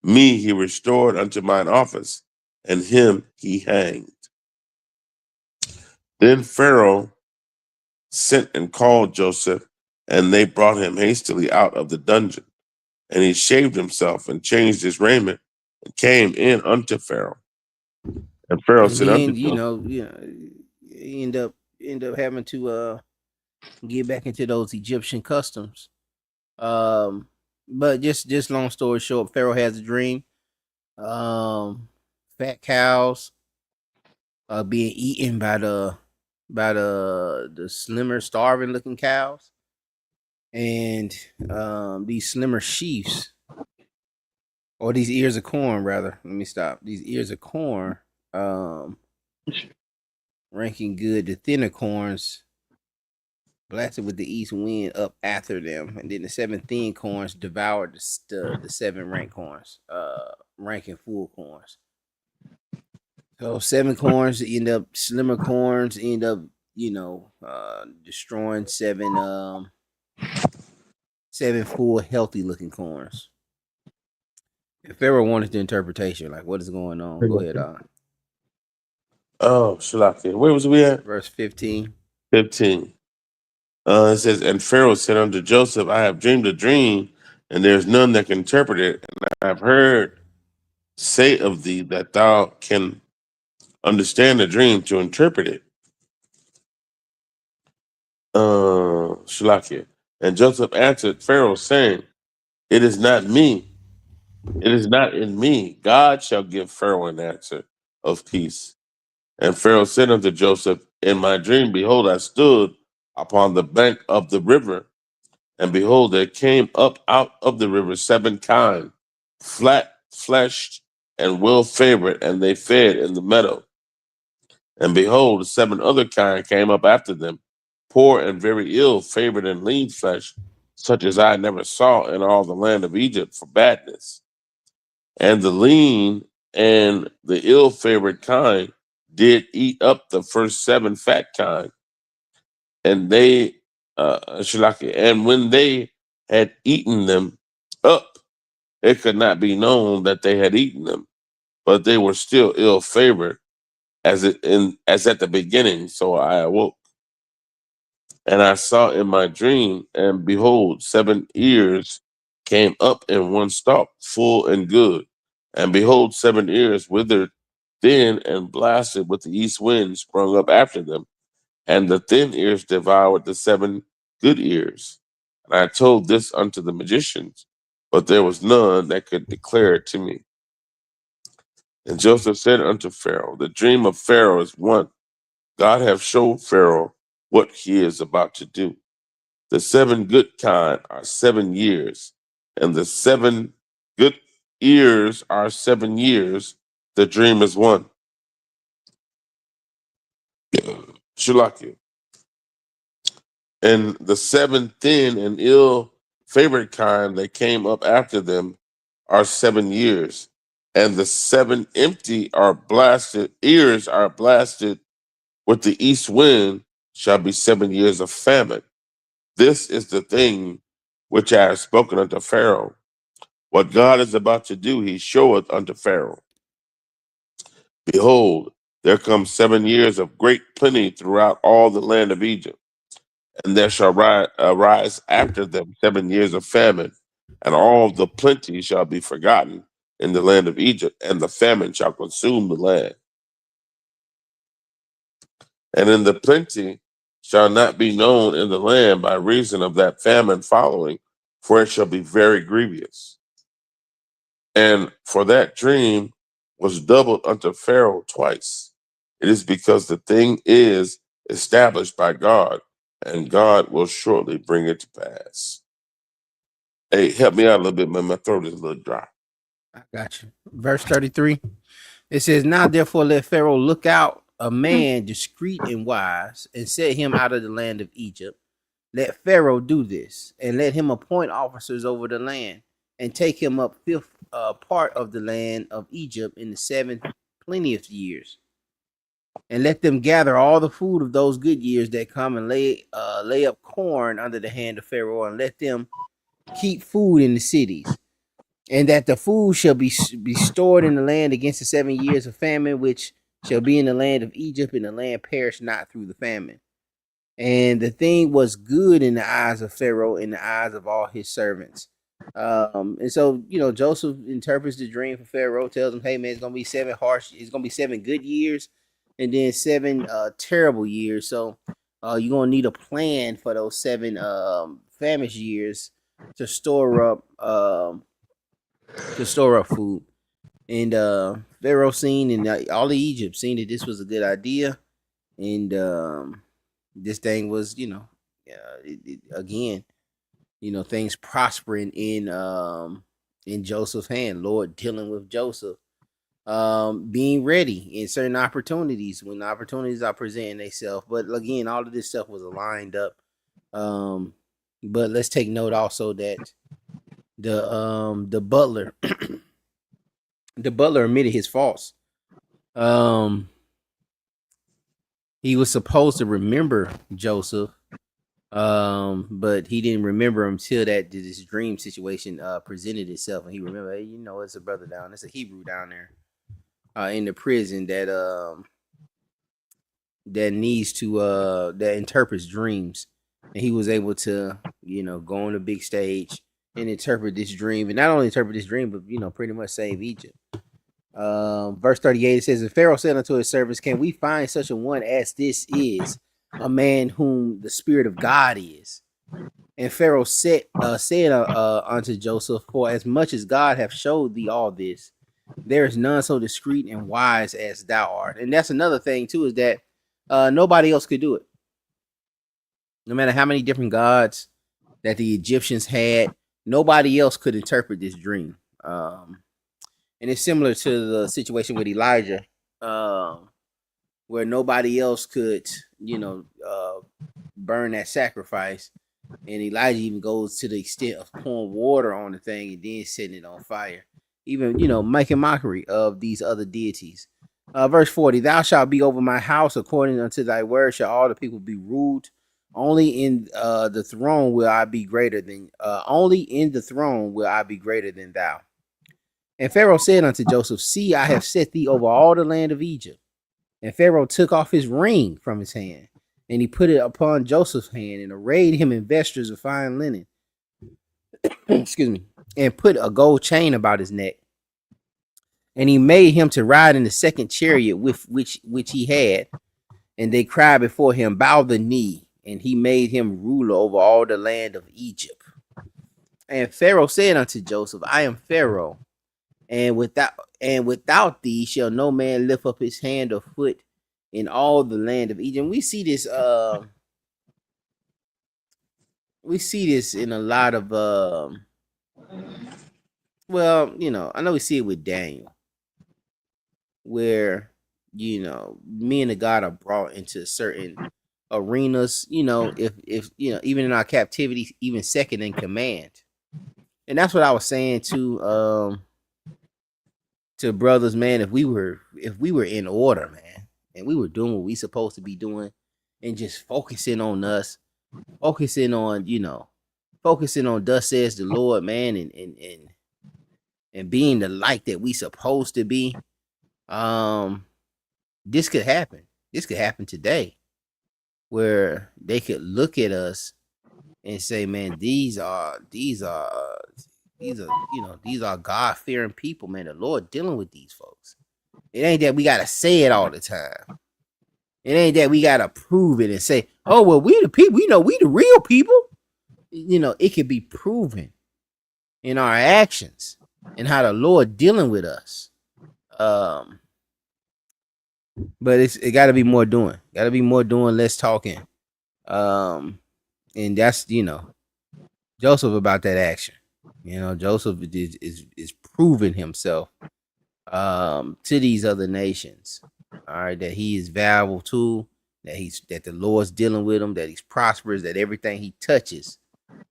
Me he restored unto mine office, and him he hanged. Then Pharaoh sent and called Joseph, and they brought him hastily out of the dungeon. And he shaved himself and changed his raiment and came in unto Pharaoh. And Pharaoh And said then unto Joseph, he end up having to get back into those Egyptian customs. Um, but just long story short, Pharaoh has a dream. Um, Fat cows being eaten by the slimmer, starving looking cows, and these slimmer sheaves or these ears of corn rather. Let me stop. These ears of corn um ranking good. The thinner corns blasted with the east wind up after them, and then the 7 thin corns devoured the 7 rank corns, ranking full corns. So 7 corns end up slimmer corns end up destroying 7 full healthy looking corns. If Pharaoh wanted the interpretation, like what is going on, go ahead. Oh, Shalaki. Where was we at? Verse 15. 15. It says, and Pharaoh said unto Joseph, I have dreamed a dream, and there's none that can interpret it. And I have heard say of thee that thou can understand the dream to interpret it. Shalakia. And Joseph answered Pharaoh, saying, it is not me. It is not in me. God shall give Pharaoh an answer of peace. And Pharaoh said unto Joseph, in my dream, behold, I stood upon the bank of the river, and behold, there came up out of the river 7 kine, flat-fleshed and well-favored, and they fed in the meadow. And behold, 7 other kine came up after them, poor and very ill-favored and lean flesh, such as I never saw in all the land of Egypt for badness. And the lean and the ill-favored kine did eat up the first 7 fat kine. And they, and when they had eaten them up, it could not be known that they had eaten them, but they were still ill-favored as at the beginning. So I awoke, and I saw in my dream, and behold, 7 ears came up in one stalk, full and good. And behold, 7 ears withered thin and blasted with the east wind sprung up after them. And the thin ears devoured the 7 good ears. And I told this unto the magicians, but there was none that could declare it to me. And Joseph said unto Pharaoh, the dream of Pharaoh is one. God hath showed Pharaoh what he is about to do. The 7 good kine are 7 years, and the 7 good ears are 7 years. The dream is one. Shulakia. And the 7 thin and ill favored kine that came up after them are 7 years, and the 7 empty are blasted ears are blasted with the east wind shall be 7 years of famine. This is the thing which I have spoken unto Pharaoh. What God is about to do, he showeth unto Pharaoh. Behold, there come 7 years of great plenty throughout all the land of Egypt, and there shall arise after them 7 years of famine, and all the plenty shall be forgotten in the land of Egypt, and the famine shall consume the land. And in the plenty shall not be known in the land by reason of that famine following, for it shall be very grievous. And for that dream was doubled unto Pharaoh twice. It is because the thing is established by God, and God will shortly bring it to pass. Hey, help me out a little bit, man. My throat is a little dry. I got you. Verse 33. It says, now therefore let Pharaoh look out a man discreet and wise, and set him out of the land of Egypt. Let Pharaoh do this, and let him appoint officers over the land, and take him up 5th part of the land of Egypt in the 7th plenteous years, and let them gather all the food of those good years that come, and lay up corn under the hand of Pharaoh, and let them keep food in the cities, and that the food shall be stored in the land against the 7 years of famine, which shall be in the land of Egypt, and the land perish not through the famine. And the thing was good in the eyes of Pharaoh, in the eyes of all his servants. And so, Joseph interprets the dream for Pharaoh, tells him, hey man, it's gonna be 7 good years, and then 7 terrible years. So you're gonna need a plan for those 7 famished years to store up food. And Pharaoh seen, and all of Egypt seen that this was a good idea. And this thing was, again, things prospering in Joseph's hand. Lord dealing with Joseph being ready in certain opportunities when the opportunities are presenting themselves. But again, all of this stuff was lined up. But let's take note also that the butler the butler admitted his faults. Um, he was supposed to remember Joseph, but he didn't remember until that this dream situation presented itself, and he remembered, hey, you know, it's a brother down, it's a Hebrew down there in the prison that needs to that interprets dreams, and he was able to, you know, go on the big stage and interpret this dream, and not only interpret this dream, but, you know, pretty much save Egypt. Verse 38, it says, and Pharaoh said unto his servants, can we find such a one as this is, a man whom the Spirit of God is? And Pharaoh said unto Joseph, for as much as God hath showed thee all this, there is none so discreet and wise as thou art. And that's another thing too, is that nobody else could do it. No matter how many different gods that the Egyptians had, nobody else could interpret this dream. And it's similar to the situation with Elijah, where nobody else could, you know, burn that sacrifice. And Elijah even goes to the extent of pouring water on the thing and then setting it on fire. Even, you know, making mockery of these other deities. Verse 40, thou shalt be over my house according unto thy word shall all the people be ruled. Only in the throne will I be greater than only in the throne will I be greater than thou. And Pharaoh said unto Joseph, see, I have set thee over all the land of Egypt. And Pharaoh took off his ring from his hand, and he put it upon Joseph's hand, and arrayed him in vestures of fine linen. Excuse me. And put a gold chain about his neck. And he made him to ride in the second chariot with which he had. And they cried before him, bow the knee. And he made him ruler over all the land of Egypt. And Pharaoh said unto Joseph, I am Pharaoh, and without thee shall no man lift up his hand or foot in all the land of Egypt. We see this in a lot of well, you know, I know we see it with Daniel, where, you know, men of God are brought into certain arenas, you know, if you know, even in our captivity, even second in command. And that's what I was saying to brothers, man. If we were in order, man, and we were doing what we supposed to be doing, and just focusing on us, focusing on, you know, focusing on thus says the Lord, man, and being the light that we supposed to be, this could happen. This could happen today, where they could look at us and say, man, these are you know, these are God-fearing people, man. The Lord dealing with these folks. It ain't that we gotta say it all the time. It ain't that we gotta prove it and say, oh, well, we the people, we know we the real people. You know, it could be proven in our actions and how the Lord dealing with us. But it gotta be more doing. Gotta be more doing, less talking. And that's, you know, Joseph about that action. You know, Joseph is proving himself to these other nations. All right, that he is valuable to, that the Lord's dealing with him, that he's prosperous, that everything he touches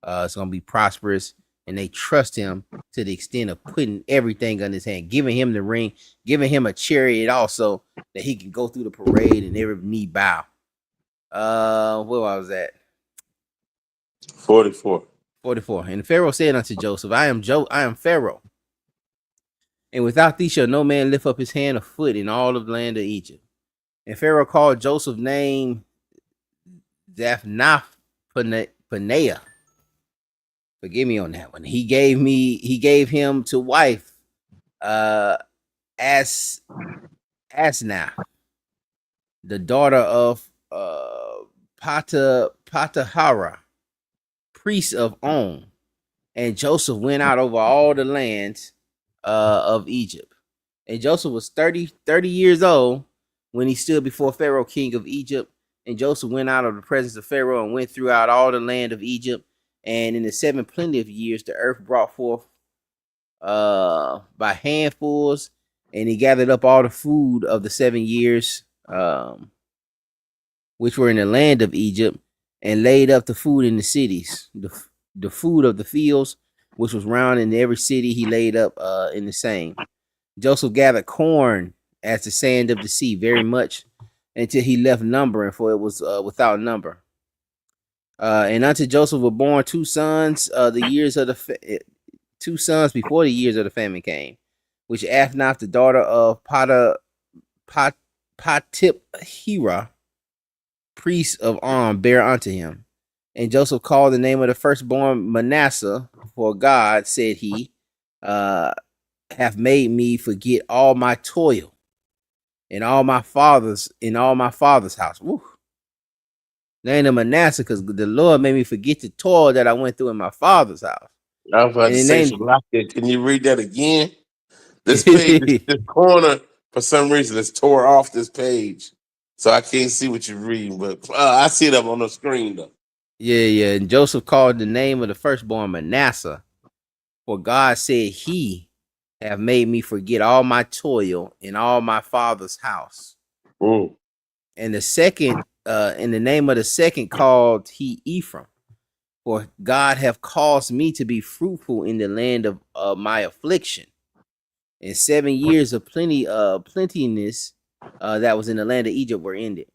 is gonna be prosperous, and they trust him to the extent of putting everything on his hand, giving him the ring, giving him a chariot also that he can go through the parade and every knee bow. Where was that? 44. 44. And Pharaoh said unto Joseph, I am Pharaoh, and without thee shall no man lift up his hand or foot in all of the land of Egypt. And Pharaoh called Joseph's name Zaphnath-Paneah. Forgive me on that one. He gave him to wife Asnath, the daughter of Patahara, priest of On. And Joseph went out over all the lands of Egypt. And Joseph was 30 years old when he stood before Pharaoh, king of Egypt. And Joseph went out of the presence of Pharaoh and went throughout all the land of Egypt. And in the 7 plenty of years, the earth brought forth by handfuls, And he gathered up all the food of the 7 years, which were in the land of Egypt, and laid up the food in the cities. The food of the fields, which was round in every city, he laid up in the same. Joseph gathered corn as the sand of the sea, very much, until he left numbering, for it was without number. And unto Joseph were born two sons. Two sons before the years of the famine came, which Aphnath, the daughter of Potipherah, priest of On, bare unto him. And Joseph called the name of the firstborn Manasseh, for God, said he, hath made me forget all my toil in all my father's house. Woo. Name of Manasseh, because the Lord made me forget the toil that I went through in my father's house. I was about to say, Shalaka, can you read that again? This page, this corner, for some reason, it's tore off this page. So I can't see what you're reading, but I see it up on the screen, though. Yeah. And Joseph called the name of the firstborn Manasseh, for God said he have made me forget all my toil in all my father's house. Mm. And the second, in the name of the second called he Ephraim, for God have caused me to be fruitful in the land of my affliction. And 7 years of plentiness that was in the land of Egypt were ended.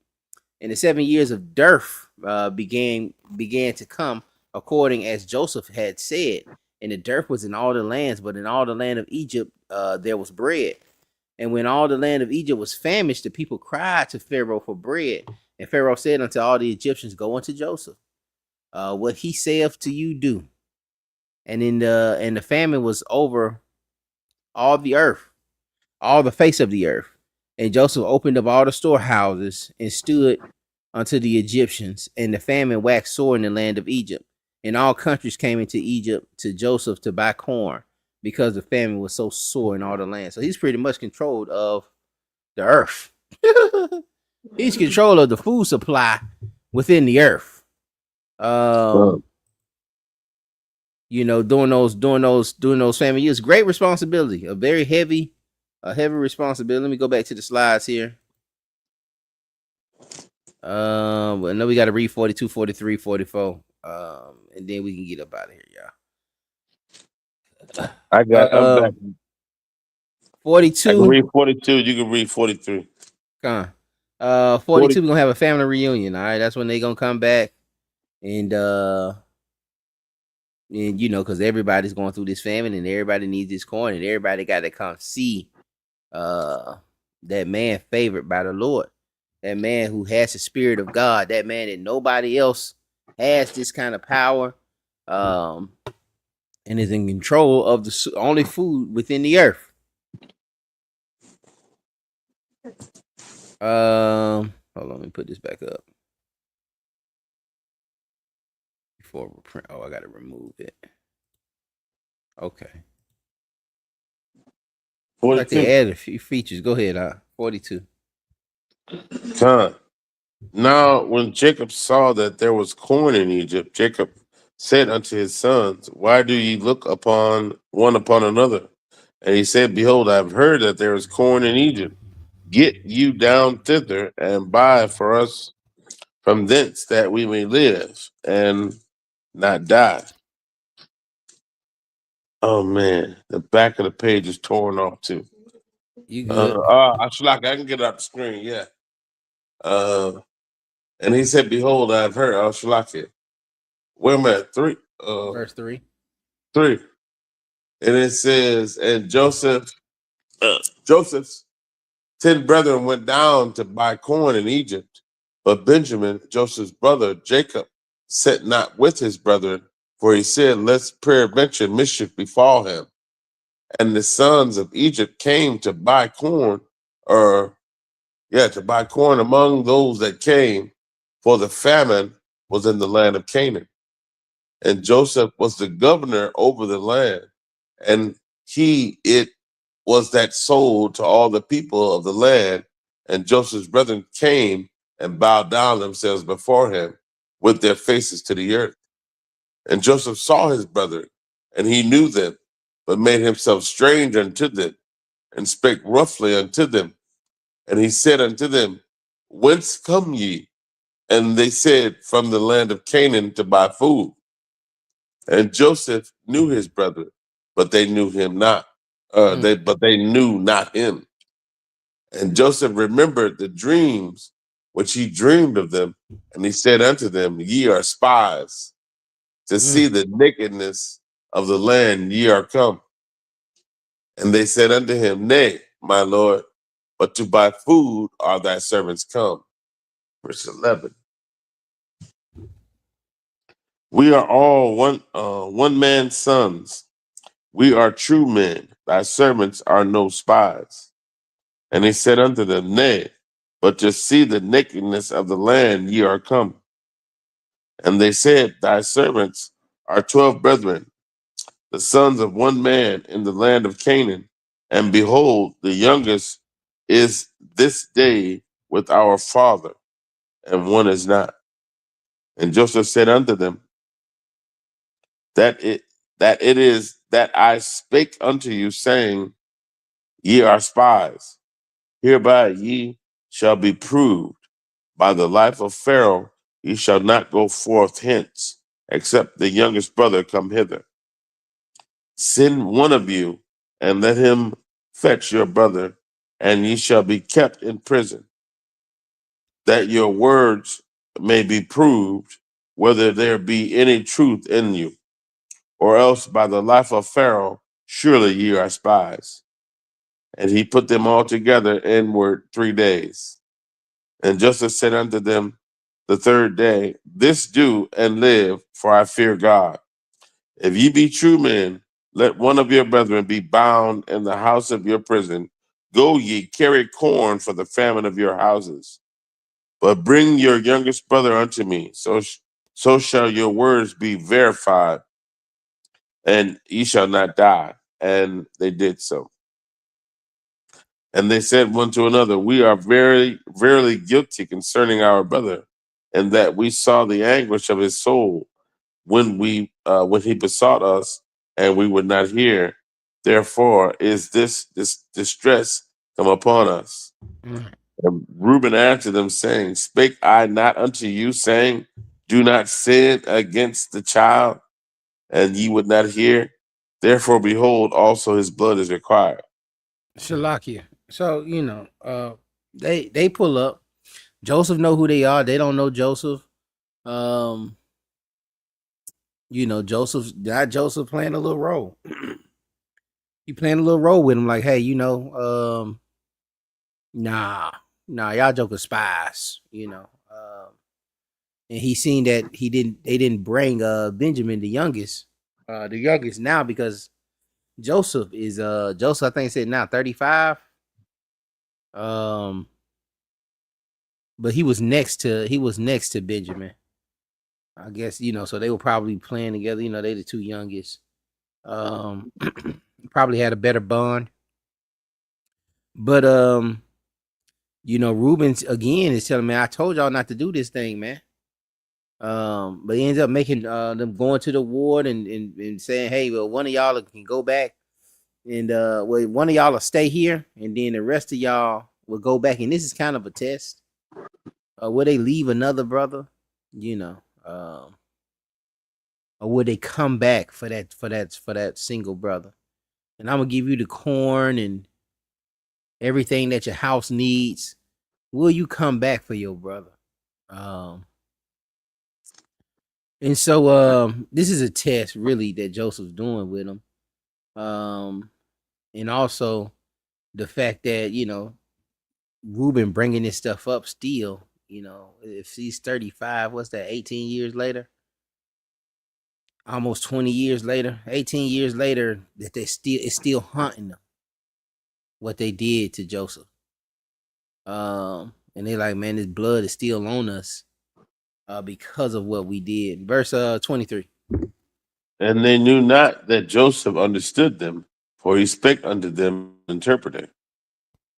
And the 7 years of dearth began to come, according as Joseph had said. And the dearth was in all the lands, but in all the land of Egypt there was bread. And when all the land of Egypt was famished, the people cried to Pharaoh for bread. And Pharaoh said unto all the Egyptians, go unto Joseph. What he saith to you, do. And the famine was over all the earth, all the face of the earth. And Joseph opened up all the storehouses and stood unto the Egyptians, and the famine waxed sore in the land of Egypt. And all countries came into Egypt to Joseph to buy corn, because the famine was so sore in all the land. So he's pretty much controlled of the earth. He's control of the food supply within the earth. During those famine years, great responsibility, a heavy responsibility. Let me go back to the slides here. I know we got to read 42, 43, 44. And then we can get up out of here, y'all. I'm back. 42. I can read 42. You can read 43. 42, we're gonna have a family reunion. All right, that's when they're gonna come back, and because everybody's going through this famine, and everybody needs this corn, and everybody got to come see that man favored by the Lord, that man who has the spirit of God, that man that nobody else has this kind of power, and is in control of the only food within the earth. Hold on, let me put this back up before we print. Oh, I gotta remove it. Okay. I'd like to add a few features. Go ahead, 42. Now, when Jacob saw that there was corn in Egypt, Jacob said unto his sons, why do ye look upon one upon another? And he said, behold, I have heard that there is corn in Egypt. Get you down thither and buy for us from thence, that we may live and not die. Oh man, the back of the page is torn off too. You good? I can get it off the screen, yeah. And he said, behold, I have heard, Shalaka. Where am I at? 3. Verse 3. 3. And it says, and Joseph's 10 brethren went down to buy corn in Egypt. But Benjamin, Joseph's brother, Jacob, sat not with his brethren, for he said, lest peradventure mischief befall him. And the sons of Egypt came to buy corn, among those that came, for the famine was in the land of Canaan. And Joseph was the governor over the land, and it was that sold to all the people of the land. And Joseph's brethren came and bowed down themselves before him with their faces to the earth. And Joseph saw his brethren, and he knew them, but made himself strange unto them. and spake roughly unto them. And he said unto them, Whence come ye? And they said, From the land of Canaan to buy food. And Joseph knew his brethren, but they knew him not. But they knew not him. And Joseph remembered the dreams which he dreamed of them, and he said unto them, Ye are spies, to see the nakedness of the land ye are come. And they said unto him, Nay, my Lord, but to buy food are thy servants come. Verse 11. We are all one man's sons. We are true men. Thy servants are no spies. And he said unto them, Nay, but to see the nakedness of the land ye are come. And they said, Thy servants are 12 brethren, the sons of one man in the land of Canaan. And behold, the youngest is this day with our father, and one is not. And Joseph said unto them, that it is that I spake unto you, saying, Ye are spies. Hereby ye shall be proved. By the life of Pharaoh, ye shall not go forth hence, except the youngest brother come hither. Send one of you, and let him fetch your brother, and ye shall be kept in prison, that your words may be proved, whether there be any truth in you. Or else by the life of Pharaoh, surely ye are spies. And he put them all together inward 3 days. And Joseph said unto them the third day, This do and live, for I fear God. If ye be true men, let one of your brethren be bound in the house of your prison. Go ye, carry corn for the famine of your houses. But bring your youngest brother unto me, so shall your words be verified, and ye shall not die. And they did so. And they said one to another, We are very, verily guilty concerning our brother, and that we saw the anguish of his soul when he besought us, and we would not hear. Therefore is this distress come upon us. And Reuben answered them, saying, Spake I not unto you, saying, Do not sin against the child, and ye would not hear? Therefore, behold, also his blood is required. Shalakia. So, they pull up. Joseph know who they are. They don't know Joseph. Joseph playing a little role. He playing a little role with him, like, hey, nah, y'all joker spies, and he seen that they didn't bring Benjamin the youngest now, because Joseph I think said now 35. But he was next to Benjamin. I guess, so they were probably playing together, they the two youngest. Probably had a better bond. But Reuben's again is telling me, I told y'all not to do this thing, man. But he ends up making them going to the ward and saying, hey, well, one of y'all can go back, and one of y'all will stay here, and then the rest of y'all will go back. And this is kind of a test. Will they leave another brother, or will they come back for that single brother? And I'm gonna give you the corn and everything that your house needs. Will you come back for your brother? And so this is a test really that Joseph's doing with him. And also the fact that, Reuben bringing this stuff up still, if he's 35, what's that, 18 years later? Almost 20 years later, 18 years later, that it's still haunting them what they did to Joseph. And they're like, man, this blood is still on us because of what we did. Verse 23. And they knew not that Joseph understood them, for he spake unto them interpreting.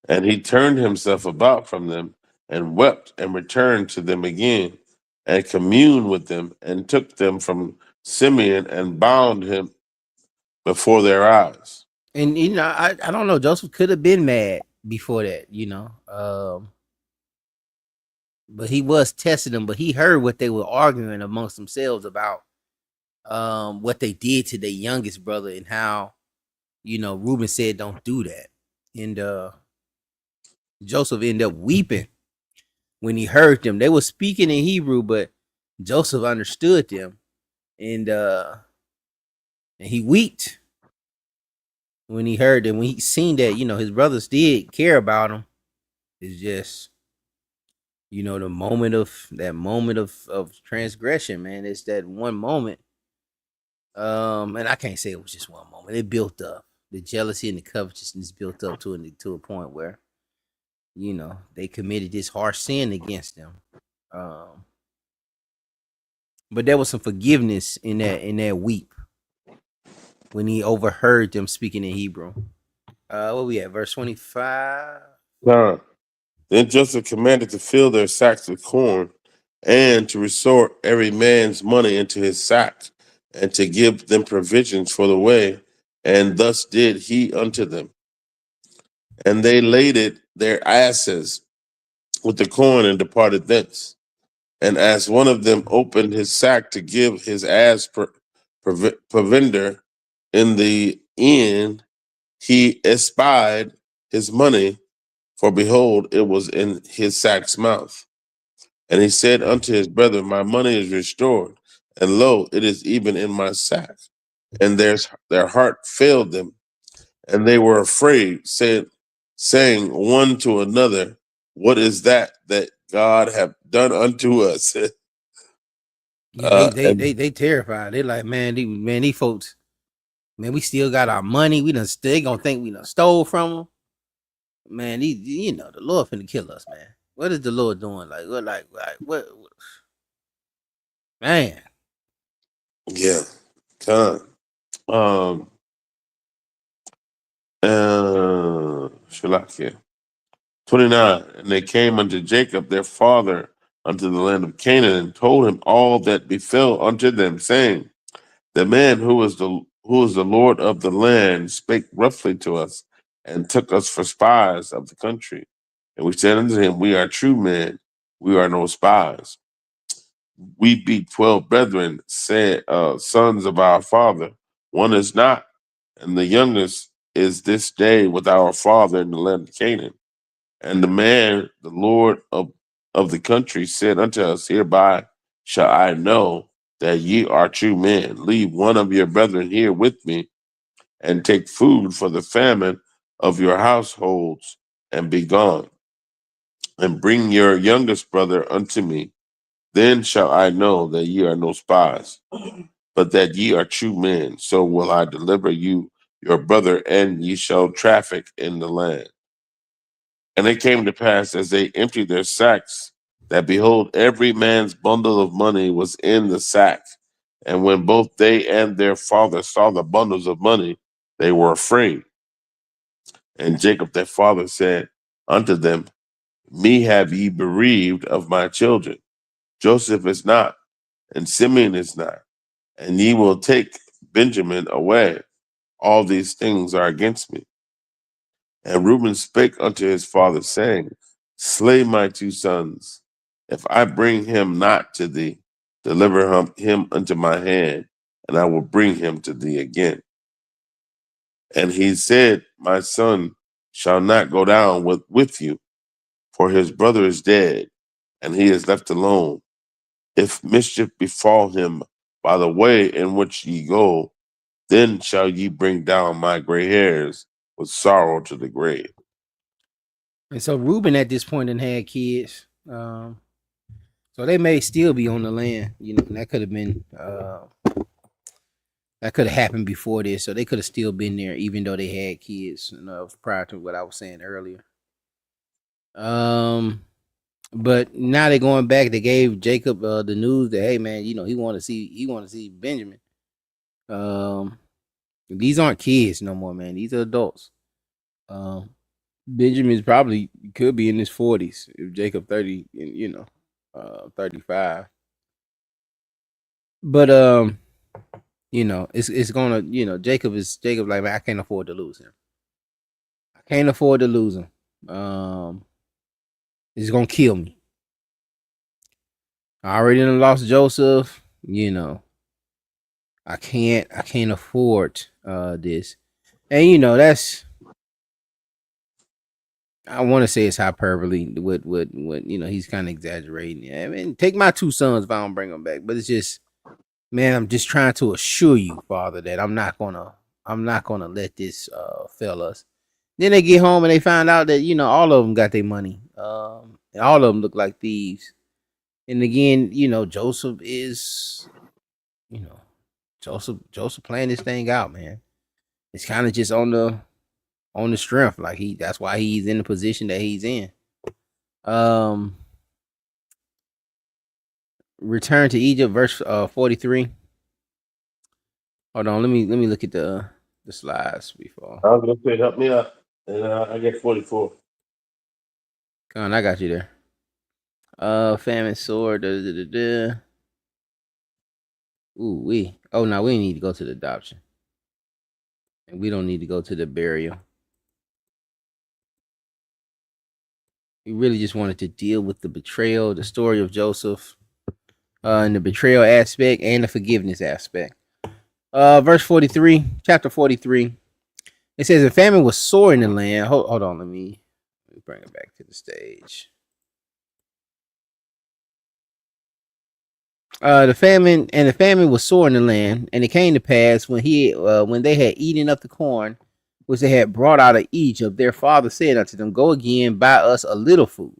And he turned himself about from them and wept and returned to them again and communed with them and took them from Simeon and bound him before their eyes. And I don't know. Joseph could have been mad before that, but he was testing them. But he heard what they were arguing amongst themselves about what they did to their youngest brother and how Reuben said don't do that, and Joseph ended up weeping when he heard them. They were speaking in Hebrew, but Joseph understood them, and he wept when he heard them. When he seen that his brothers did care about him. It's just the moment of transgression, man. It's that one moment. And I can't say it was just one moment. It built up. The jealousy and the covetousness built up to a point where they committed this harsh sin against them. But there was some forgiveness in that weep when he overheard them speaking in Hebrew. What we at? Verse 25. Then Joseph commanded to fill their sacks with corn, and to restore every man's money into his sack, and to give them provisions for the way. And thus did he unto them. And they laded their asses with the corn and departed thence. And as one of them opened his sack to give his ass provender in the inn, he espied his money, for behold, it was in his sack's mouth. And he said unto his brethren, my money is restored, and lo, it is even in my sack. And their heart failed them, and they were afraid, saying one to another, what is that God have done unto us? Yeah, they And they terrified. They like, these folks, man, we still got our money. They gonna think we done stole from them. Man, the Lord finna kill us, man. What is the Lord doing? What man? yeah, come Shalakia. 29. And they came unto Jacob their father unto the land of Canaan, and told him all that befell unto them, saying, the man who is the Lord of the land spake roughly to us, and took us for spies of the country. And we said unto him, we are true men, we are no spies. We be 12 brethren, said sons of our father. One is not, and the youngest is this day with our father in the land of Canaan. And the man, the Lord of the country, said unto us, hereby shall I know that ye are true men. Leave one of your brethren here with me, and take food for the famine of your households, and be gone. And bring your youngest brother unto me. Then shall I know that ye are no spies, but that ye are true men. So will I deliver you your brother, and ye shall traffic in the land. And it came to pass, as they emptied their sacks, that behold, every man's bundle of money was in the sack. And when both they and their father saw the bundles of money, they were afraid. And Jacob their father said unto them, me have ye bereaved of my children. Joseph is not, and Simeon is not, and ye will take Benjamin away. All these things are against me. And Reuben spake unto his father, saying, slay my two sons. If I bring him not to thee, deliver him unto my hand, and I will bring him to thee again. And he said, my son shall not go down with you, for his brother is dead, and he is left alone. If mischief befall him by the way in which ye go, then shall ye bring down my gray hairs with sorrow to the grave. And so Reuben at this point had kids. So they may still be on the land. And that could have been that could have happened before this. So they could have still been there, even though they had kids. Prior to what I was saying earlier. But now they're going back. They gave Jacob the news that, hey man, he want to see Benjamin. These aren't kids no more, man. These are adults. Benjamin's probably could be in his 40s if Jacob 30, 35. But it's gonna, Jacob like, man, I can't afford to lose him. I can't afford to lose him. He's gonna kill me. I already done lost Joseph. I can't afford this. And that's, I want to say it's hyperbole. What he's kind of exaggerating. Yeah, I mean, take my two sons if I don't bring them back. But it's just, man, I'm just trying to assure you, Father, that I'm not gonna let this fail us. Then they get home and they find out that all of them got their money. And all of them look like thieves. And again, Joseph is, you know, Joseph playing this thing out, man. It's kind of just on the strength, like that's why he's in the position that he's in. Return to Egypt, verse 43. Hold on, let me look at the slides before. I was gonna say, help me out, and I get 44. Come on, I got you there. Famine, sword, Ooh, we need to go to the adoption, and we don't need to go to the burial. We really just wanted to deal with the betrayal, the story of Joseph, and the betrayal aspect and the forgiveness aspect. Verse 43, chapter 43. It says, "The famine was sore in the land." Hold on, let me bring it back to the stage. The famine was sore in the land, and it came to pass when they had eaten up the corn which they had brought out of Egypt, their father said unto them, "Go again, buy us a little food."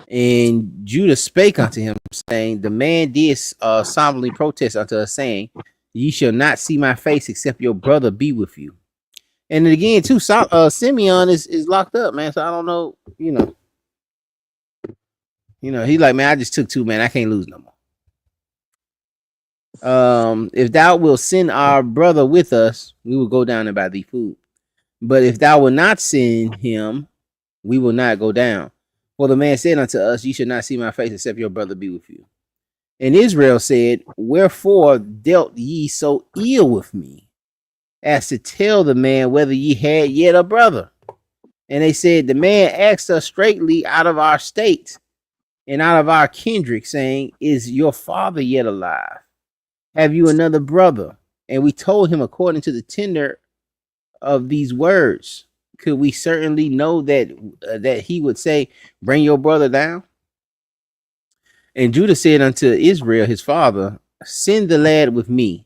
And Judah spake unto him, saying, "The man did solemnly protest unto us, saying, Ye shall not see my face except your brother be with you." And then again, too, Simeon is locked up, man. So I don't know, he's like, "Man, I just took two, man. I can't lose no more. If thou wilt send our brother with us, we will go down and buy thee food. But if thou wilt not send him, we will not go down. For the man said unto us, Ye shall not see my face except your brother be with you. And Israel said, Wherefore dealt ye so ill with me, as to tell the man whether ye had yet a brother? And they said, The man asked us straightly out of our state and out of our kindred, saying, Is your father yet alive? Have you another brother? And we told him according to the tenor of these words. Could we certainly know that he would say, Bring your brother down? And Judah said unto Israel his father, Send the lad with me,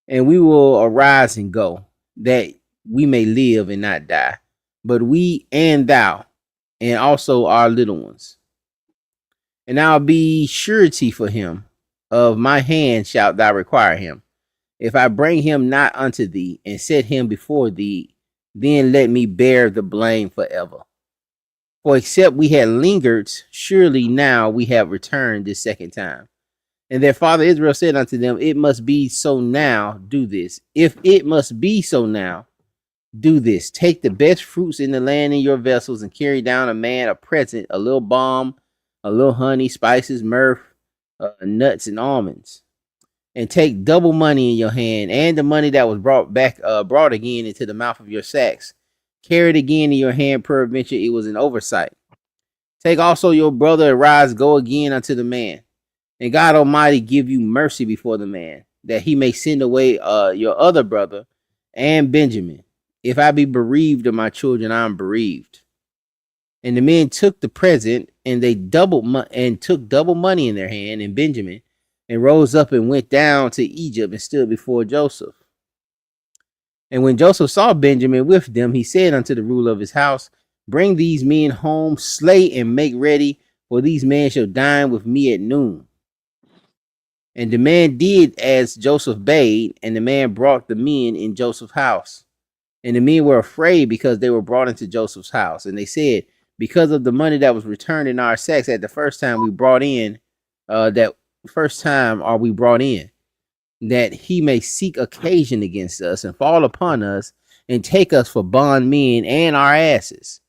and we will arise and go, that we may live and not die, but we and thou, and also our little ones. And I'll be surety for him. Of my hand shalt thou require him. If I bring him not unto thee, and set him before thee, then let me bear the blame forever. For except we had lingered, surely now we have returned this second time. And their father Israel said unto them, It must be so now, do this. If it must be so now, do this. Take the best fruits in the land in your vessels, and carry down a man a present, a little balm, a little honey, spices, myrrh, nuts, and almonds. And take double money in your hand, and the money that was brought again into the mouth of your sacks. Carry it again in your hand, peradventure it was an oversight. Take also your brother, and rise, go again unto the man. And God Almighty give you mercy before the man, that he may send away your other brother and Benjamin. If I be bereaved of my children, I am bereaved. And the men took the present, and they took double money in their hand, and Benjamin, and rose up and went down to Egypt and stood before Joseph. And when Joseph saw Benjamin with them, he said unto the ruler of his house, Bring these men home, slay and make ready, for these men shall dine with me at noon. And the man did as Joseph bade, and the man brought the men in Joseph's house. And the men were afraid because they were brought into Joseph's house. And they said, Because of the money that was returned in our sacks at the first time we brought in, that he may seek occasion against us and fall upon us and take us for bondmen and our asses.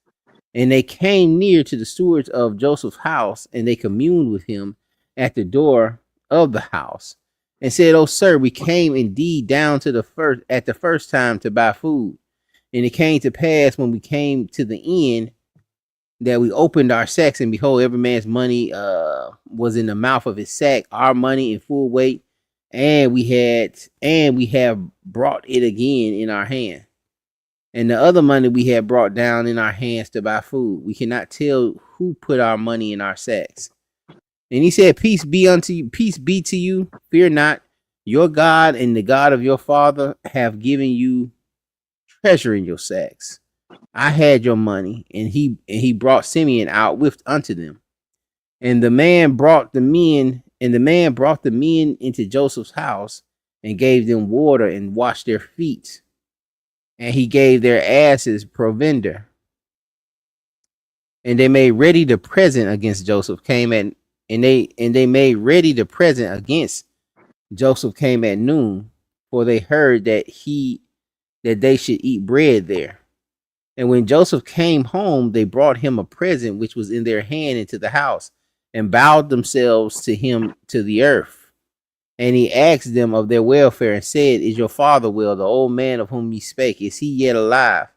And they came near to the stewards of Joseph's house, and they communed with him at the door of the house. and said, "Oh, sir, we came indeed down to the first time to buy food. And it came to pass when we came to the end that we opened our sacks, and behold, every man's money was in the mouth of his sack, our money in full weight, and we have brought it again in our hand. And the other money we had brought down in our hands to buy food. We cannot tell who put our money in our sacks." And he said, "Peace be unto you, peace be to you. Fear not. Your God and the God of your father have given you treasure in your sacks. I had your money." And he brought Simeon out with unto them. And the man brought the men into Joseph's house and gave them water and washed their feet. And he gave their asses provender. And they made ready the present against Joseph came at and they made ready the present against Joseph came at noon, for they heard that they should eat bread there. And when Joseph came home, they brought him a present which was in their hand into the house, and bowed themselves to him to the earth. And he asked them of their welfare, and said, "Is your father well, the old man of whom ye spake? Is he yet alive?"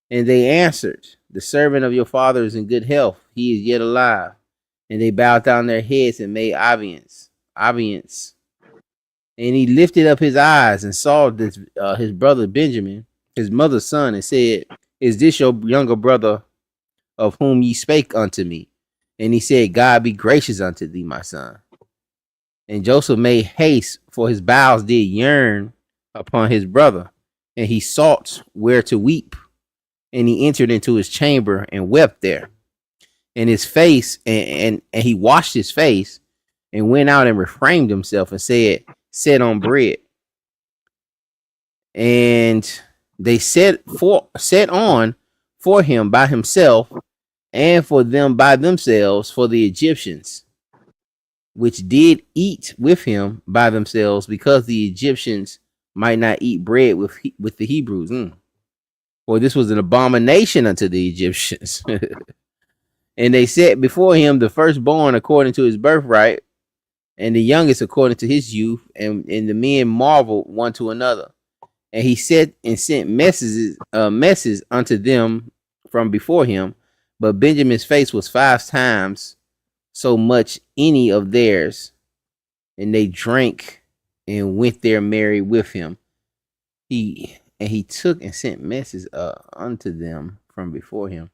And they answered, "The servant of your father is in good health. He is yet alive." And they bowed down their heads and made obeisance. And he lifted up his eyes and saw his brother Benjamin, his mother's son, and said, "Is this your younger brother of whom ye spake unto me?" And he said, "God be gracious unto thee, my son." And Joseph made haste, for his bowels did yearn upon his brother, and he sought where to weep. And he entered into his chamber and wept there. And his face, and he washed his face, and went out and refrained himself, and said, "Set on bread." And they set on for him by himself, and for them by themselves, for the Egyptians, which did eat with him by themselves, because the Egyptians might not eat bread with the Hebrews. For this was an abomination unto the Egyptians. And they set before him the firstborn according to his birthright, and the youngest according to his youth, and the men marveled one to another. And he said and sent messes unto them from before him. But Benjamin's face was 5 times so much any of theirs, and they drank and went there merry with him. He took and sent messes unto them from before him.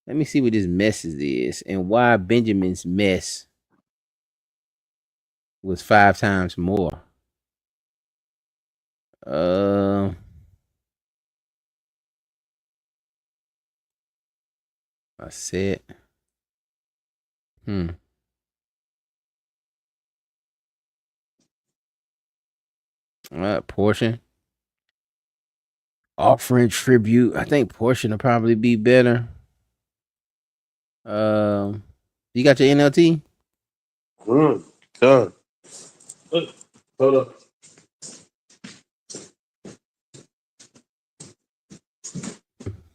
Let me see what this message is, and why Benjamin's mess was 5 times more. I said, All right, portion, offering, tribute. I think portion will probably be better. You got your NLT? Done. Hold up.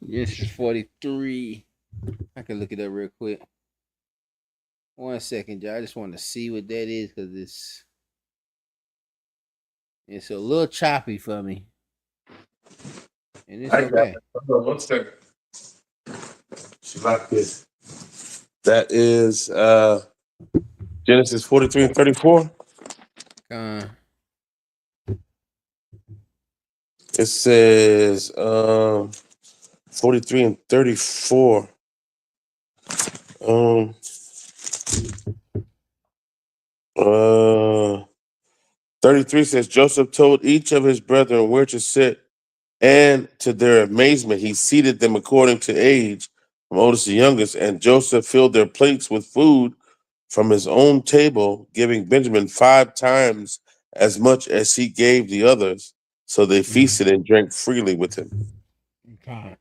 This is 43. I can look it up real quick. 1 second, y'all. I just want to see what that is, because it's a little choppy for me. And it's okay. Hold on 1 second. She like this. That is Genesis 43 and 34. It says 43 and 34. 33 says, Joseph told each of his brethren where to sit, and to their amazement, he seated them according to age, from oldest to youngest, and Joseph filled their plates with food from his own table, giving Benjamin 5 times as much as he gave the others. So they feasted and drank freely with him. Okay.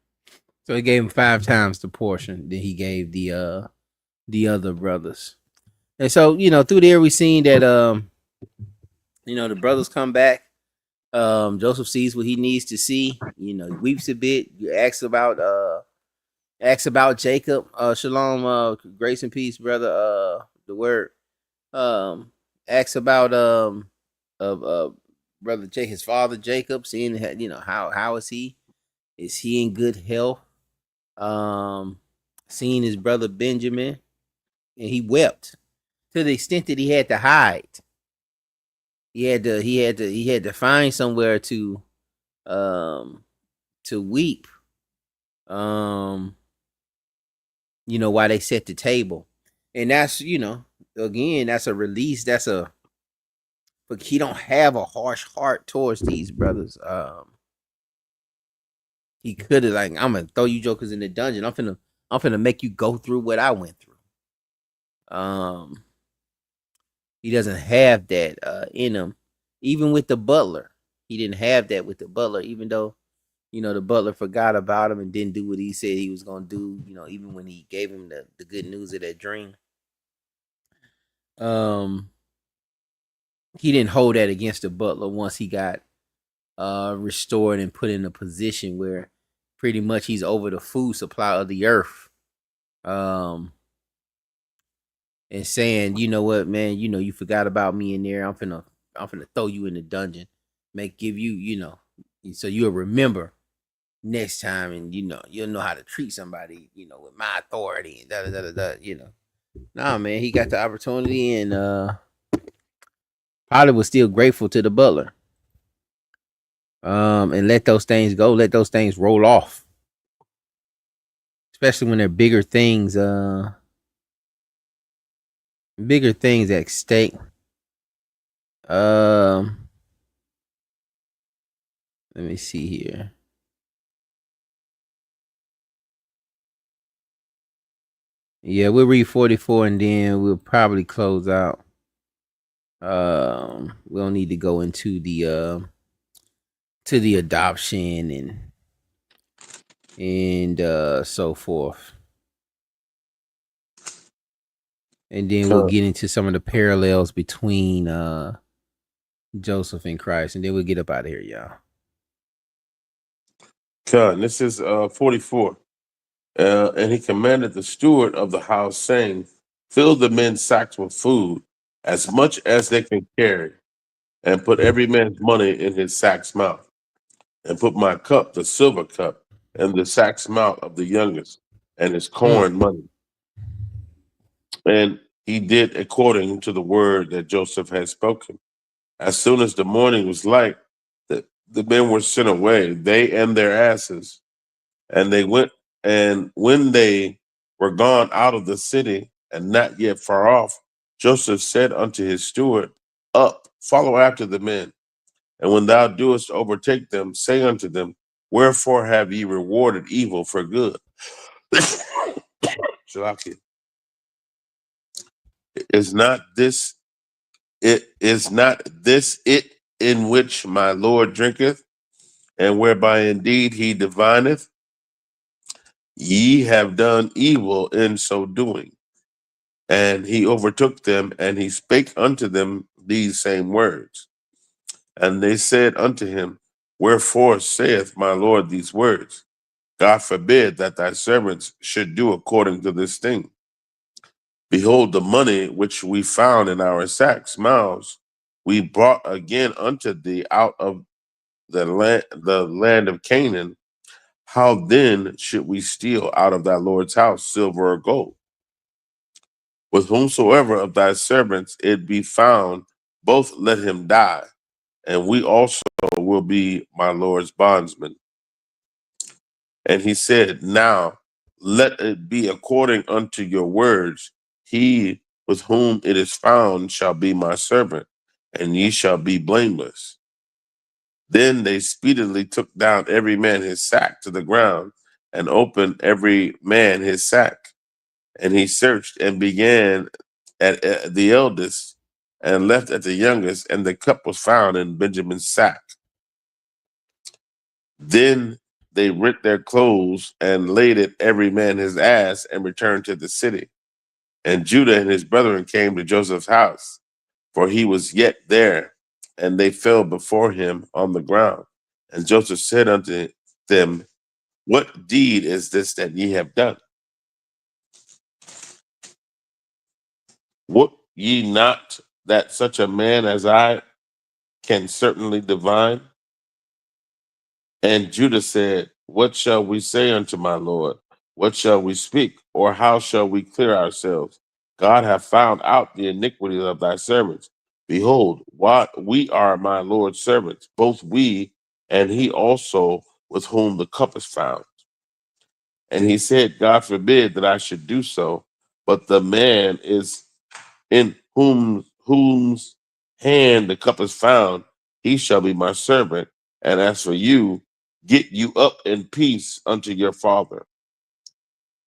So he gave him 5 times the portion that he gave the other brothers. And so, through there we seen that the brothers come back. Joseph sees what he needs to see. He weeps a bit. You asks about Jacob. Shalom, grace and peace, brother. The word. Asks about of brother Jake, his father Jacob, seeing how is he? Is he in good health? Um, Seeing his brother Benjamin, and he wept to the extent that he had to hide. He had to find somewhere um to weep. Um, while they set the table. And that's, again, that's a release. But he don't have a harsh heart towards these brothers. He could have, like, I'm gonna throw you jokers in the dungeon. I'm finna make you go through what I went through. Um, he doesn't have that in him. Even with the butler, he didn't have that with the butler. Even though the butler forgot about him and didn't do what he said he was gonna do. Even when he gave him the good news of that dream. Um, he didn't hold that against the butler once he got restored and put in a position where pretty much he's over the food supply of the earth. And saying, you know what, man, you forgot about me in there. I'm finna throw you in the dungeon, give you, so you'll remember next time, and you'll know how to treat somebody, with my authority and da da da da. Nah, man, he got the opportunity, and probably was still grateful to the butler. And let those things go, let those things roll off. Especially when they're bigger things at stake. Um, Let me see here. Yeah, we'll read 44 and then we'll probably close out. We'll need to go into the adoption and so forth. And then we'll get into some of the parallels between Joseph and Christ, and then we'll get up out of here, y'all. This is 44. And he commanded the steward of the house, saying, fill the men's sacks with food, as much as they can carry, and put every man's money in his sack's mouth, and put my cup, the silver cup, in the sack's mouth of the youngest, and his corn money. And he did according to the word that Joseph had spoken. As soon as the morning was light, the men were sent away, they and their asses. And they went, and when they were gone out of the city and not yet far off, Joseph said unto his steward, up, follow after the men. And when thou doest overtake them, say unto them, wherefore have ye rewarded evil for good? Shalaki. Is not this it in which my Lord drinketh, and whereby indeed he divineth? Ye have done evil in so doing. And he overtook them, and he spake unto them these same words. And they said unto him, wherefore saith my Lord these words? God forbid that thy servants should do according to this thing. Behold, the money which we found in our sacks' mouths, we brought again unto thee out of the land of Canaan. How then should we steal out of thy Lord's house silver or gold? With whomsoever of thy servants it be found, both let him die, and we also will be my Lord's bondsmen. And he said, now let it be according unto your words. He with whom it is found shall be my servant, and ye shall be blameless. Then they speedily took down every man his sack to the ground, and opened every man his sack. And he searched and began at the eldest and left at the youngest, and the cup was found in Benjamin's sack. Then they rent their clothes and laid it every man his ass and returned to the city. And Judah and his brethren came to Joseph's house, for he was yet there, and they fell before him on the ground. And Joseph said unto them, what deed is this that ye have done? Would ye not that such a man as I can certainly divine? And Judah said, what shall we say unto my Lord? What shall we speak? Or how shall we clear ourselves? God hath found out the iniquity of thy servants. Behold, what we are my Lord's servants, both we and he also with whom the cup is found. And he said, God forbid that I should do so, but the man is in whom's hand the cup is found, he shall be my servant. And as for you, get you up in peace unto your father.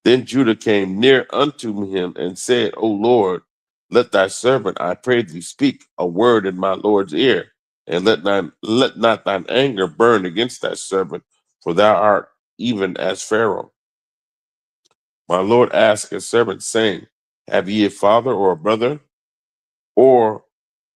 Then Judah came near unto him and said, O Lord, let thy servant, I pray thee, speak a word in my Lord's ear, and let not thine anger burn against thy servant, for thou art even as Pharaoh. My Lord asked his servant, saying, have ye a father or a brother? Or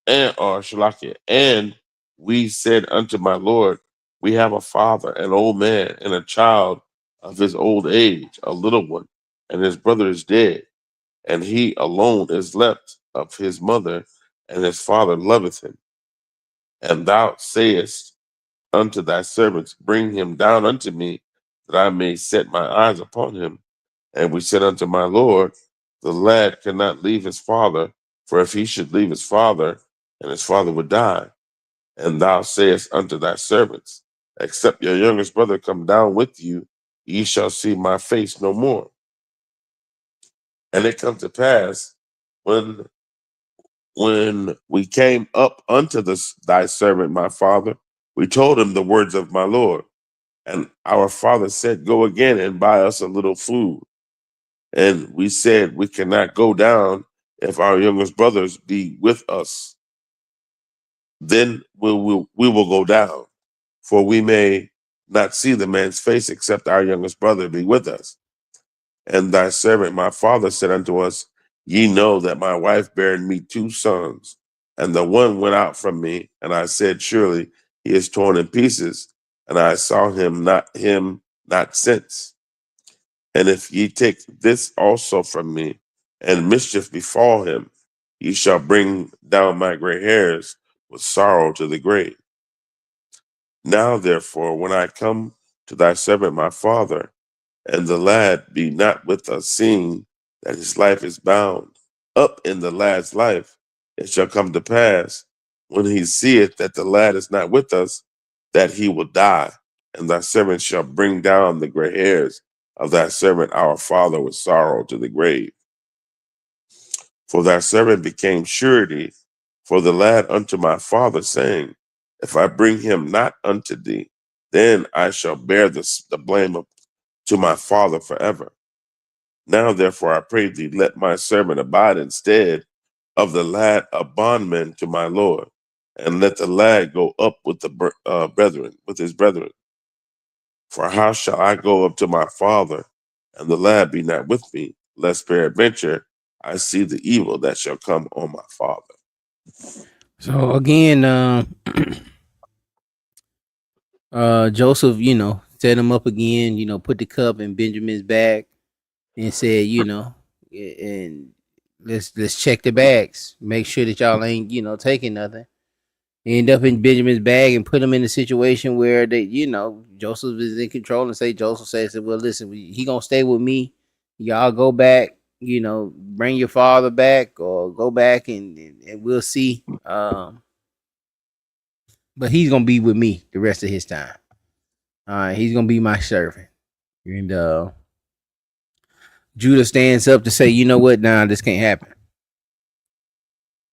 Shalakia. And we said unto my Lord, we have a father, an old man, and a child of his old age, a little one, and his brother is dead, and he alone is left of his mother, and his father loveth him. And thou sayest unto thy servants, bring him down unto me, that I may set my eyes upon him. And we said unto my Lord, the lad cannot leave his father, for if he should leave his father, and his father would die. And thou sayest unto thy servants, except your youngest brother come down with you, ye shall see my face no more. And it come to pass when we came up unto thy servant, my father, we told him the words of my Lord. And our father said, go again and buy us a little food. And we said, we cannot go down if our youngest brothers be with us. Then we will go down, for we may not see the man's face except our youngest brother be with us. And thy servant, my father, said unto us, ye know that my wife bare me 2 sons, and the one went out from me, and I said, surely he is torn in pieces, and I saw him not since. And if ye take this also from me, and mischief befall him, ye shall bring down my gray hairs with sorrow to the grave. Now, therefore, when I come to thy servant my father, and the lad be not with us, seeing that his life is bound up in the lad's life, it shall come to pass, when he seeth that the lad is not with us, that he will die, and thy servant shall bring down the gray hairs of thy servant our father with sorrow to the grave. For thy servant became surety for the lad unto my father, saying, if I bring him not unto thee, then I shall bear the blame to my father forever. Now, therefore, I pray thee, let my servant abide instead of the lad a bondman to my Lord, and let the lad go up with the with his brethren. For how shall I go up to my father, and the lad be not with me, lest peradventure I see the evil that shall come on my father? So again, Joseph, set him up again. Put the cup in Benjamin's bag and said, and let's check the bags, make sure that y'all ain't taking nothing. End up in Benjamin's bag and put him in a situation where Joseph is in control, and say Joseph says, well, listen, he gonna stay with me. Y'all go back, bring your father back, or go back and we'll see. But he's gonna be with me the rest of his time. He's gonna be my servant. And Judah stands up to say, you know what? Nah, this can't happen.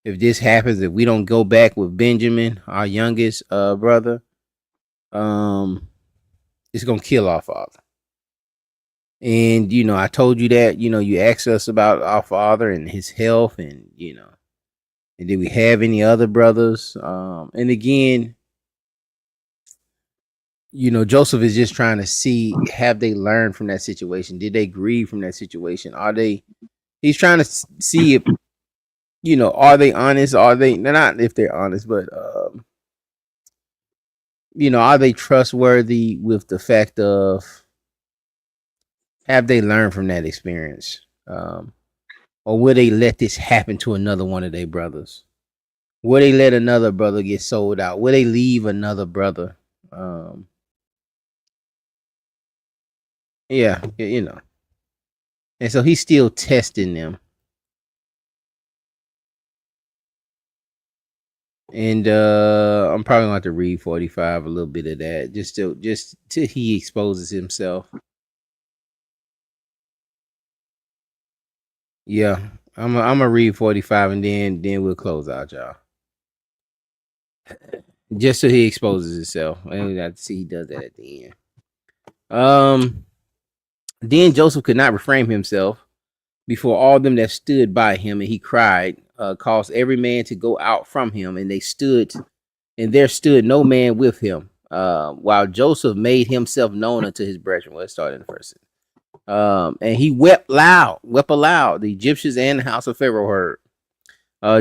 If this happens, if we don't go back with Benjamin, our youngest brother, it's gonna kill our father. And I told you that, you asked us about our father and his health, and and did we have any other brothers? And again, Joseph is just trying to see, have they learned from that situation? Did they grieve from that situation? He's trying to see if, are they honest? Are they, not if they're honest, but, are they trustworthy with the fact of, have they learned from that experience? Or will they let this happen to another one of their brothers? Will they let another brother get sold out? Will they leave another brother? Um, yeah, you know. And so he's still testing them. And I'm probably gonna have to read 45 a little bit of that just till he exposes himself. Yeah, I'm gonna read 45 and then we'll close out, y'all. Just so he exposes himself. And we got to see he does that at the end. Then Joseph could not refrain himself before all them that stood by him, and he cried, caused every man to go out from him, and there stood no man with him. While Joseph made himself known unto his brethren. Let's start in the first. And he wept aloud. The Egyptians and the house of Pharaoh heard.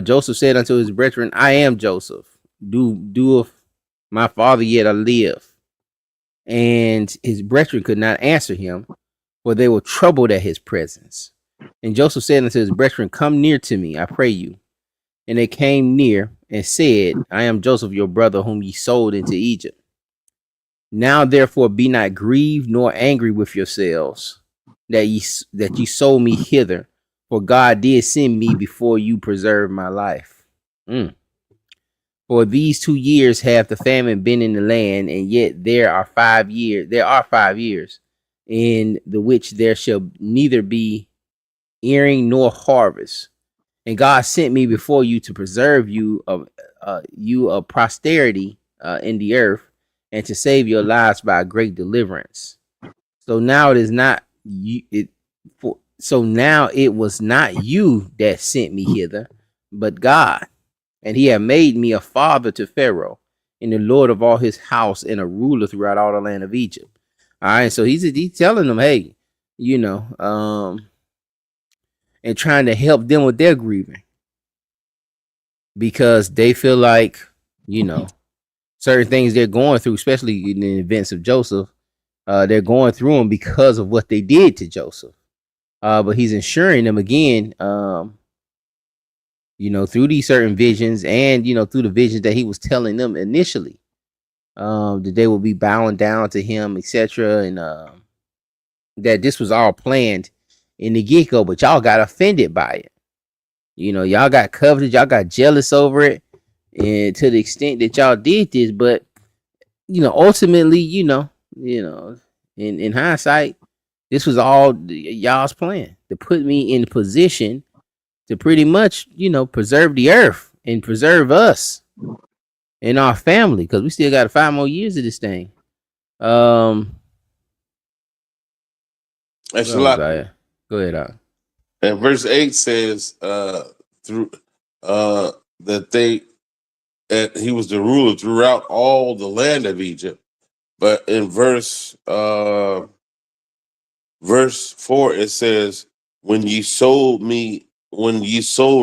Joseph said unto his brethren, I am Joseph. Doeth my father yet live? And his brethren could not answer him, for they were troubled at his presence. And Joseph said unto his brethren, come near to me, I pray you. And they came near and said, I am Joseph, your brother, whom ye sold into Egypt. Now therefore be not grieved nor angry with yourselves that ye sold me hither, for God did send me before you preserve my life. For these 2 years hath the famine been in the land, and yet there are 5 years in the which there shall neither be earing nor harvest. And God sent me before you to preserve you of posterity in the earth, and to save your lives by a great deliverance. So now it is not you. So now it was not you that sent me hither, but God. And he had made me a father to Pharaoh, and the Lord of all his house, and a ruler throughout all the land of Egypt. All right, so he's telling them, hey, and trying to help them with their grieving, because they feel like, certain things they're going through, especially in the events of Joseph, they're going through them because of what they did to Joseph. But he's ensuring them again, through these certain visions, and through the visions that he was telling them initially, that they will be bowing down to him, etc., and that this was all planned in the get-go, but y'all got offended by it. Y'all got coveted, y'all got jealous over it, and to the extent that y'all did this, but ultimately, in hindsight, this was all y'all's plan to put me in position to pretty much, preserve the earth and preserve us and our family, because we still got 5 more years of this thing. That's a lot. Go ahead. And verse 8 says, through that he was the ruler throughout all the land of Egypt. But in verse 4 it says, when ye sold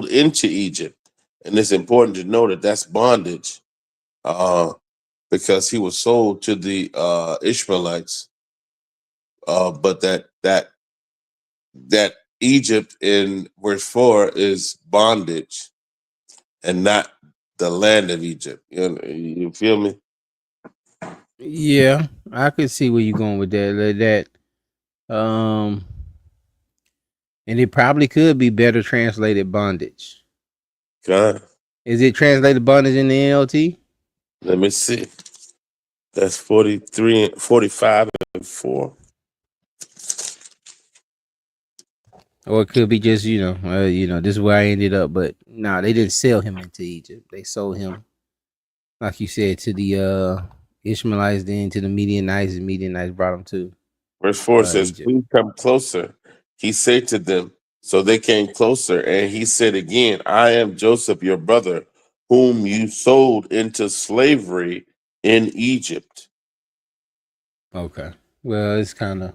into Egypt. And it's important to know that that's bondage, because he was sold to the Ishmaelites. But that Egypt in verse 4 is bondage and not the land of Egypt. You feel me? Yeah, I could see where you're going with that. And it probably could be better translated bondage. God. Is it translated bondage in the NLT? Let me see. That's 43, 45, and 4. Or it could be just, this is where I ended up. But nah, they didn't sell him into Egypt. They sold him, like you said, to the Ishmaelites, then to the Midianites, and Midianites brought him to Verse 4 says, Egypt. please come closer. He said to them, so they came closer, and he said again, I am Joseph, your brother, whom you sold into slavery in Egypt. Okay. Well, it's kind of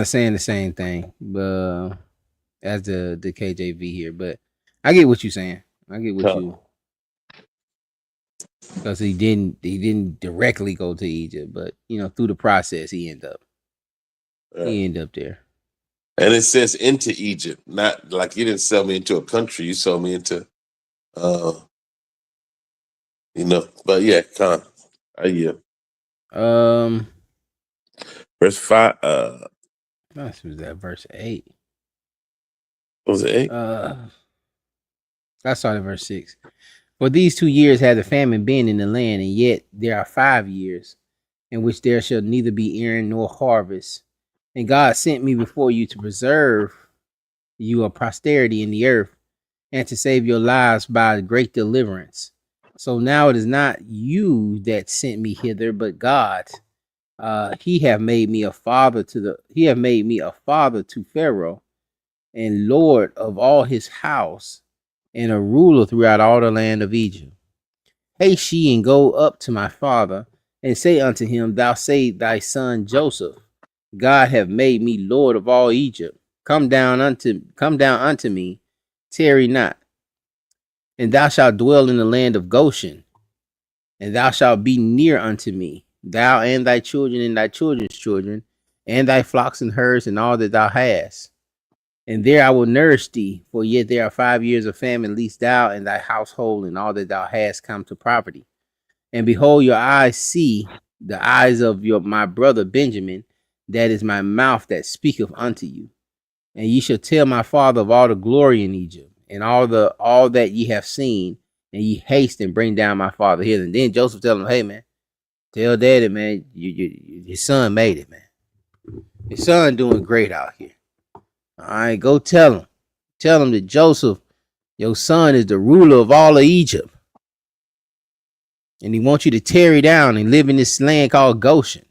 saying the same thing, as the KJV here. But I get what you're saying. I get what you, because he didn't directly go to Egypt, but through the process he ended up there. And it says into Egypt, not like you didn't sell me into a country, you sold me into Uh, but yeah, yeah. Um, Verse 5, this was that verse 8. what was it 8? I started verse 6. For these 2 years had the famine been in the land, and yet there are 5 years in which there shall neither be earing nor harvest. And God sent me before you to preserve you a posterity in the earth, and to save your lives by great deliverance. So now it is not you that sent me hither, but God. He have made me a father to Pharaoh, and Lord of all his house, and a ruler throughout all the land of Egypt. Haste ye and go up to my father, and say unto him, Thou say thy son Joseph, God have made me Lord of all Egypt. Come down unto me, tarry not, and thou shalt dwell in the land of Goshen, and thou shalt be near unto me, thou and thy children and thy children's children, and thy flocks and herds, and all that thou hast. And there I will nourish thee, for yet there are 5 years of famine, lest thou and thy household and all that thou hast come to poverty. And behold, your eyes see the eyes of my brother Benjamin, that is my mouth that speaketh unto you. And ye shall tell my father of all the glory in Egypt, and all that ye have seen, and ye haste and bring down my father here. And then Joseph tell him, hey man, tell daddy, man, your son made it, man. Your son doing great out here. All right, go tell him. Tell him that Joseph, your son, is the ruler of all of Egypt. And he wants you to tarry down and live in this land called Goshen.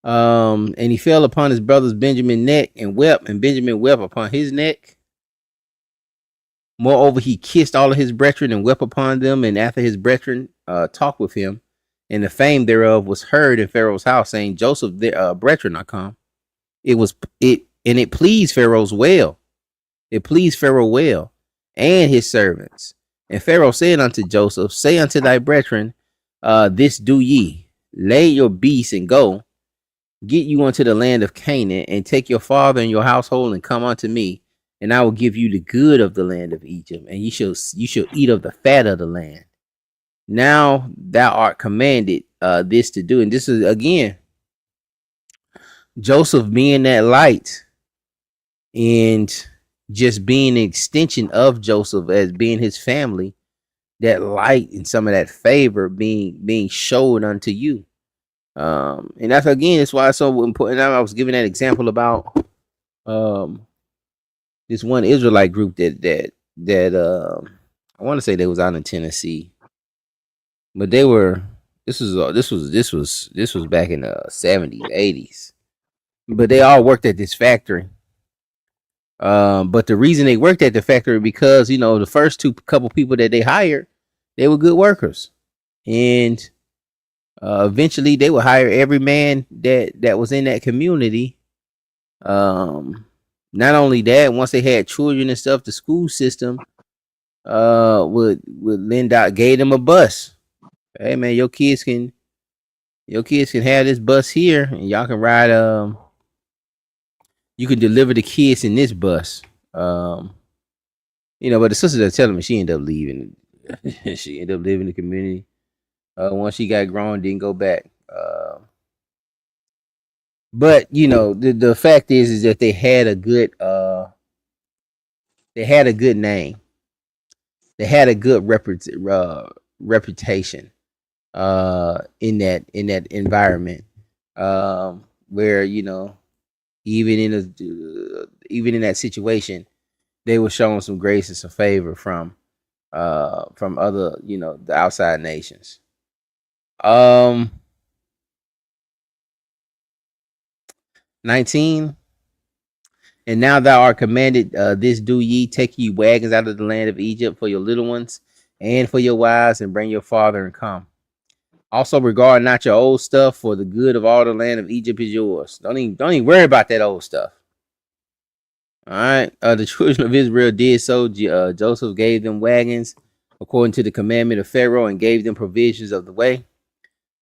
And he fell upon his brother's Benjamin neck and wept, and Benjamin wept upon his neck. Moreover, he kissed all of his brethren and wept upon them. And after his brethren talked with him, and the fame thereof was heard in Pharaoh's house, saying, Joseph, their brethren are come. It pleased Pharaoh well. It pleased Pharaoh well, and his servants. And Pharaoh said unto Joseph, Say unto thy brethren, this do ye, lay your beasts and go, get you unto the land of Canaan, and take your father and your household, and come unto me, and I will give you the good of the land of Egypt, and you shall eat of the fat of the land. Now thou art commanded this to do. And this is again Joseph being that light, and just being an extension of Joseph as being his family, that light and some of that favor being showed unto you. And that's why it's so important. I was giving that example about this one Israelite group that I want to say they was out in Tennessee, but they were this was back in the 70s, 80s, but they all worked at this factory. But the reason they worked at the factory because the first couple people that they hired, they were good workers, and eventually they would hire every man that was in that community. Not only that, once they had children and stuff, the school system would lend out, gave them a bus. Hey man, your kids can have this bus here, and y'all can ride. You can deliver the kids in this bus. But the sister that telling me she ended up leaving. She ended up living in the community. Once she got grown, didn't go back. But the fact is that they had a good name. They had a good reputation in that environment, where even in that situation, they were showing some grace and some favor from other the outside nations. 19. And now thou art commanded, this do ye, take ye wagons out of the land of Egypt for your little ones and for your wives, and bring your father and come. Also regard not your old stuff, for the good of all the land of Egypt is yours. Don't even worry about that old stuff. All right. The children of Israel did so. Joseph gave them wagons according to the commandment of Pharaoh, and gave them provisions of the way.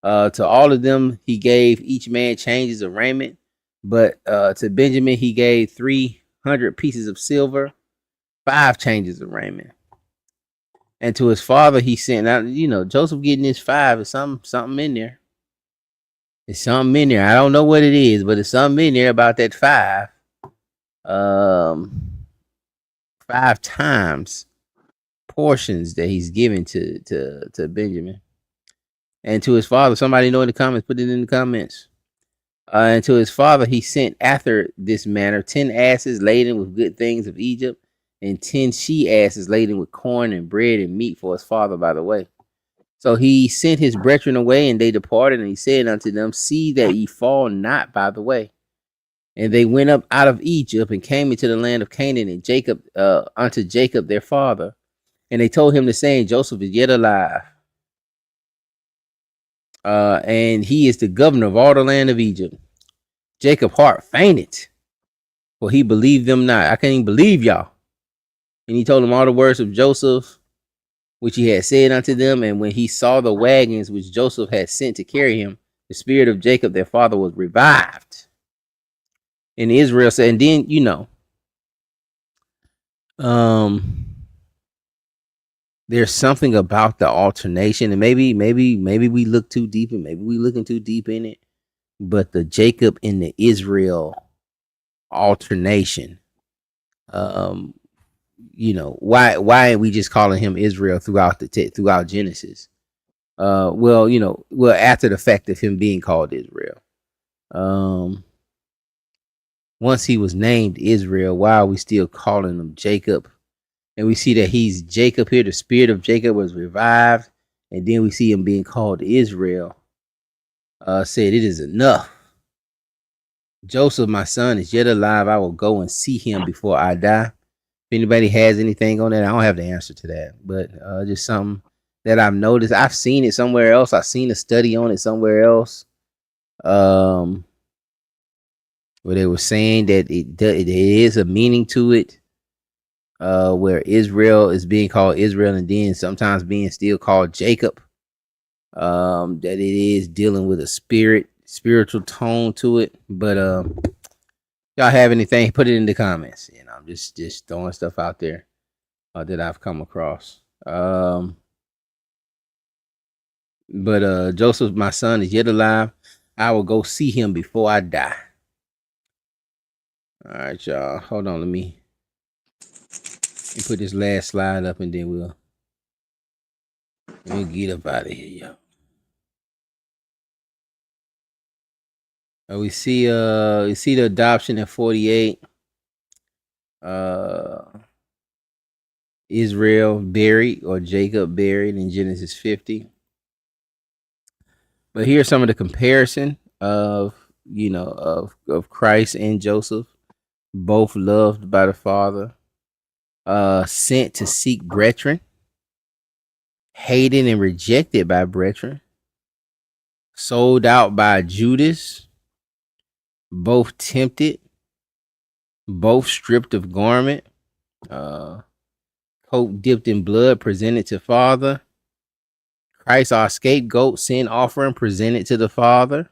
To all of them he gave each man changes of raiment. But to Benjamin he gave 300 pieces of silver, 5 changes of raiment. And to his father he sent out, Joseph getting his 5 is something in there. It's something in there. I don't know what it is, but it's something in there about that 5. 5 times portions that he's given to Benjamin. And to his father, somebody know in the comments, put it in the comments. And to his father he sent after this manner 10 asses laden with good things of Egypt, and 10 she-asses laden with corn and bread and meat for his father by the way. So he sent his brethren away, and they departed, and he said unto them, see that ye fall not by the way. And they went up out of Egypt and came into the land of Canaan, and Jacob unto Jacob their father. And they told him the saying, Joseph is yet alive. And he is the governor of all the land of Egypt. Jacob's heart fainted, for he believed them not. I can't even believe y'all. And he told them all the words of Joseph, which he had said unto them. And when he saw the wagons which Joseph had sent to carry him, the spirit of Jacob their father was revived. And Israel said, and then, there's something about the alternation, and maybe we look too deep, and maybe we looking too deep in it. But the Jacob and the Israel alternation, why ain't we just calling him Israel throughout throughout Genesis? After the fact of him being called Israel, once he was named Israel, why are we still calling him Jacob? And we see that he's Jacob here. The spirit of Jacob was revived, and then we see him being called Israel. Said, it is enough. Joseph, my son, is yet alive. I will go and see him before I die. If anybody has anything on that, I don't have the answer to that, but just something that I've noticed. I've seen it somewhere else. I've seen a study on it somewhere else, where they were saying that there is a meaning to it, where Israel is being called Israel, and then sometimes being still called Jacob. That it is dealing with a spiritual tone to it. But y'all have anything, put it in the comments. I'm just throwing stuff out there that I've come across. But Joseph, my son, is yet alive. I will go see him before I die. All right, y'all. Hold on, let me put this last slide up, and then we'll get up out of here, y'all. We see the adoption at 48. Israel buried, or Jacob buried, in Genesis 50. But here's some of the comparison of Christ and Joseph, both loved by the Father, sent to seek brethren, hated and rejected by brethren, sold out by Judas, both tempted, both stripped of garment, coat dipped in blood, presented to Father. Christ, our scapegoat, sin offering, presented to the Father.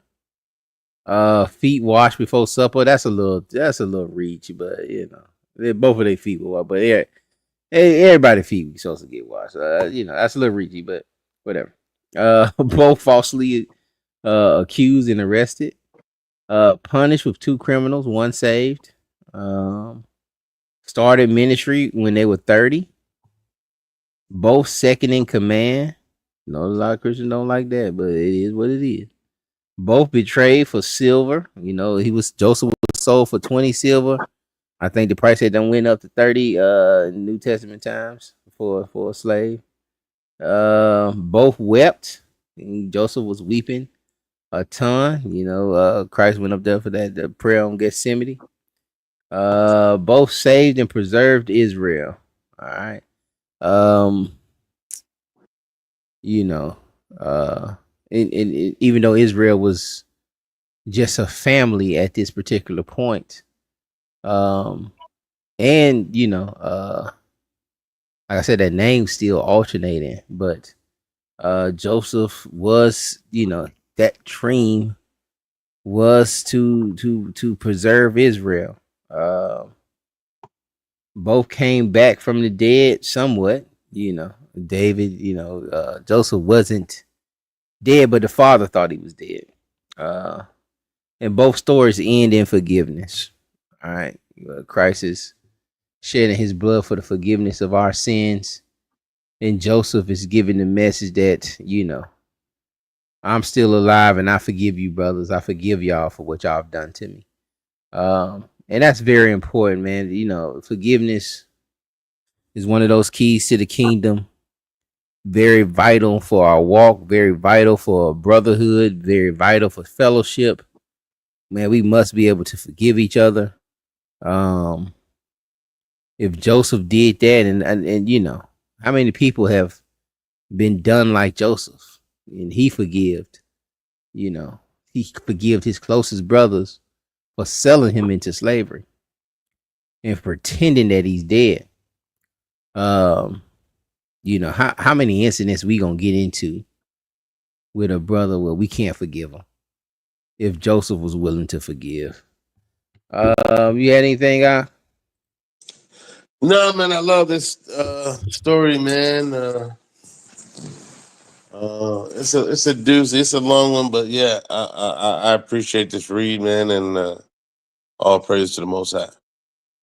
Feet washed before supper. That's a little reach, but both of their feet were washed. But everybody's feet was supposed to get washed. That's a little reachy, but whatever. Both falsely accused and arrested. Punished with 2 criminals, 1 saved. Started ministry when they were 30. Both second in command. A lot of Christians don't like that, but it is what it is. Both betrayed for silver. Joseph was sold for 20 silver. I think the price had done went up to 30 in New Testament times for a slave. Both wept. Joseph was weeping a ton. Christ went up there for the prayer on Gethsemane. Both saved and preserved Israel. All right. And even though Israel was just a family at this particular point, like I said, that name's still alternating, but Joseph was, that dream was to preserve Israel. Both came back from the dead somewhat, David, Joseph wasn't dead, but the father thought he was dead. And both stories end in forgiveness. All right. Christ is shedding his blood for the forgiveness of our sins. And Joseph is giving the message that, I'm still alive and I forgive you, brothers. I forgive y'all for what y'all have done to me. And that's very important, man. Forgiveness is one of those keys to the kingdom. Very vital for our walk, very vital for brotherhood, very vital for fellowship. Man, we must be able to forgive each other. If Joseph did that, and how many people have been done like Joseph, and he forgived, he forgave his closest brothers for selling him into slavery and pretending that he's dead. How many incidents we gonna get into with a brother where we can't forgive him if Joseph was willing to forgive? You had anything? No, man, I love this story, man. It's a doozy. It's a long one, but yeah, I appreciate this read, man, and all praise to the Most High.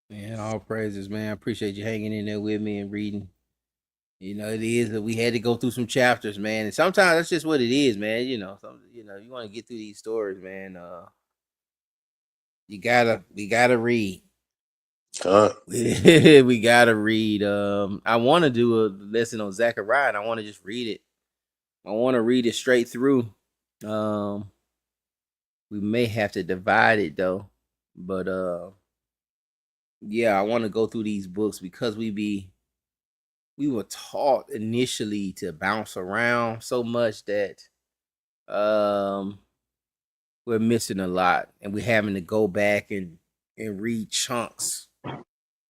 Man, all praises, man. I appreciate you hanging in there with me and reading. It is that we had to go through some chapters, man. And sometimes that's just what it is, man. You want to get through these stories, man. We gotta read. We gotta read. I want to do a lesson on Zechariah, and I want to just read it. I want to read it straight through. We may have to divide it though, but yeah, I want to go through these books because we were taught initially to bounce around so much that we're missing a lot, and we're having to go back and read chunks.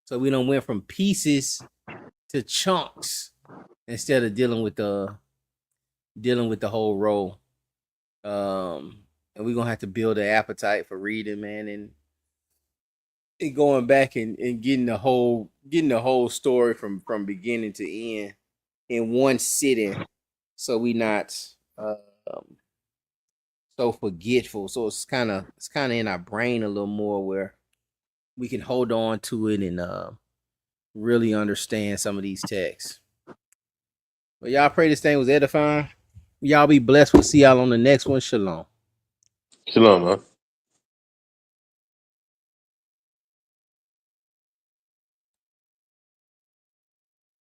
So we don't went from pieces to chunks instead of dealing with the whole roll. And we're gonna have to build an appetite for reading, man, and going back and getting the whole story from beginning to end in one sitting, so we not so forgetful. So it's kind of in our brain a little more where we can hold on to it and really understand some of these texts. But y'all pray this thing was edifying. Y'all be blessed. We'll see y'all on the next one. Shalom. Shalom, man.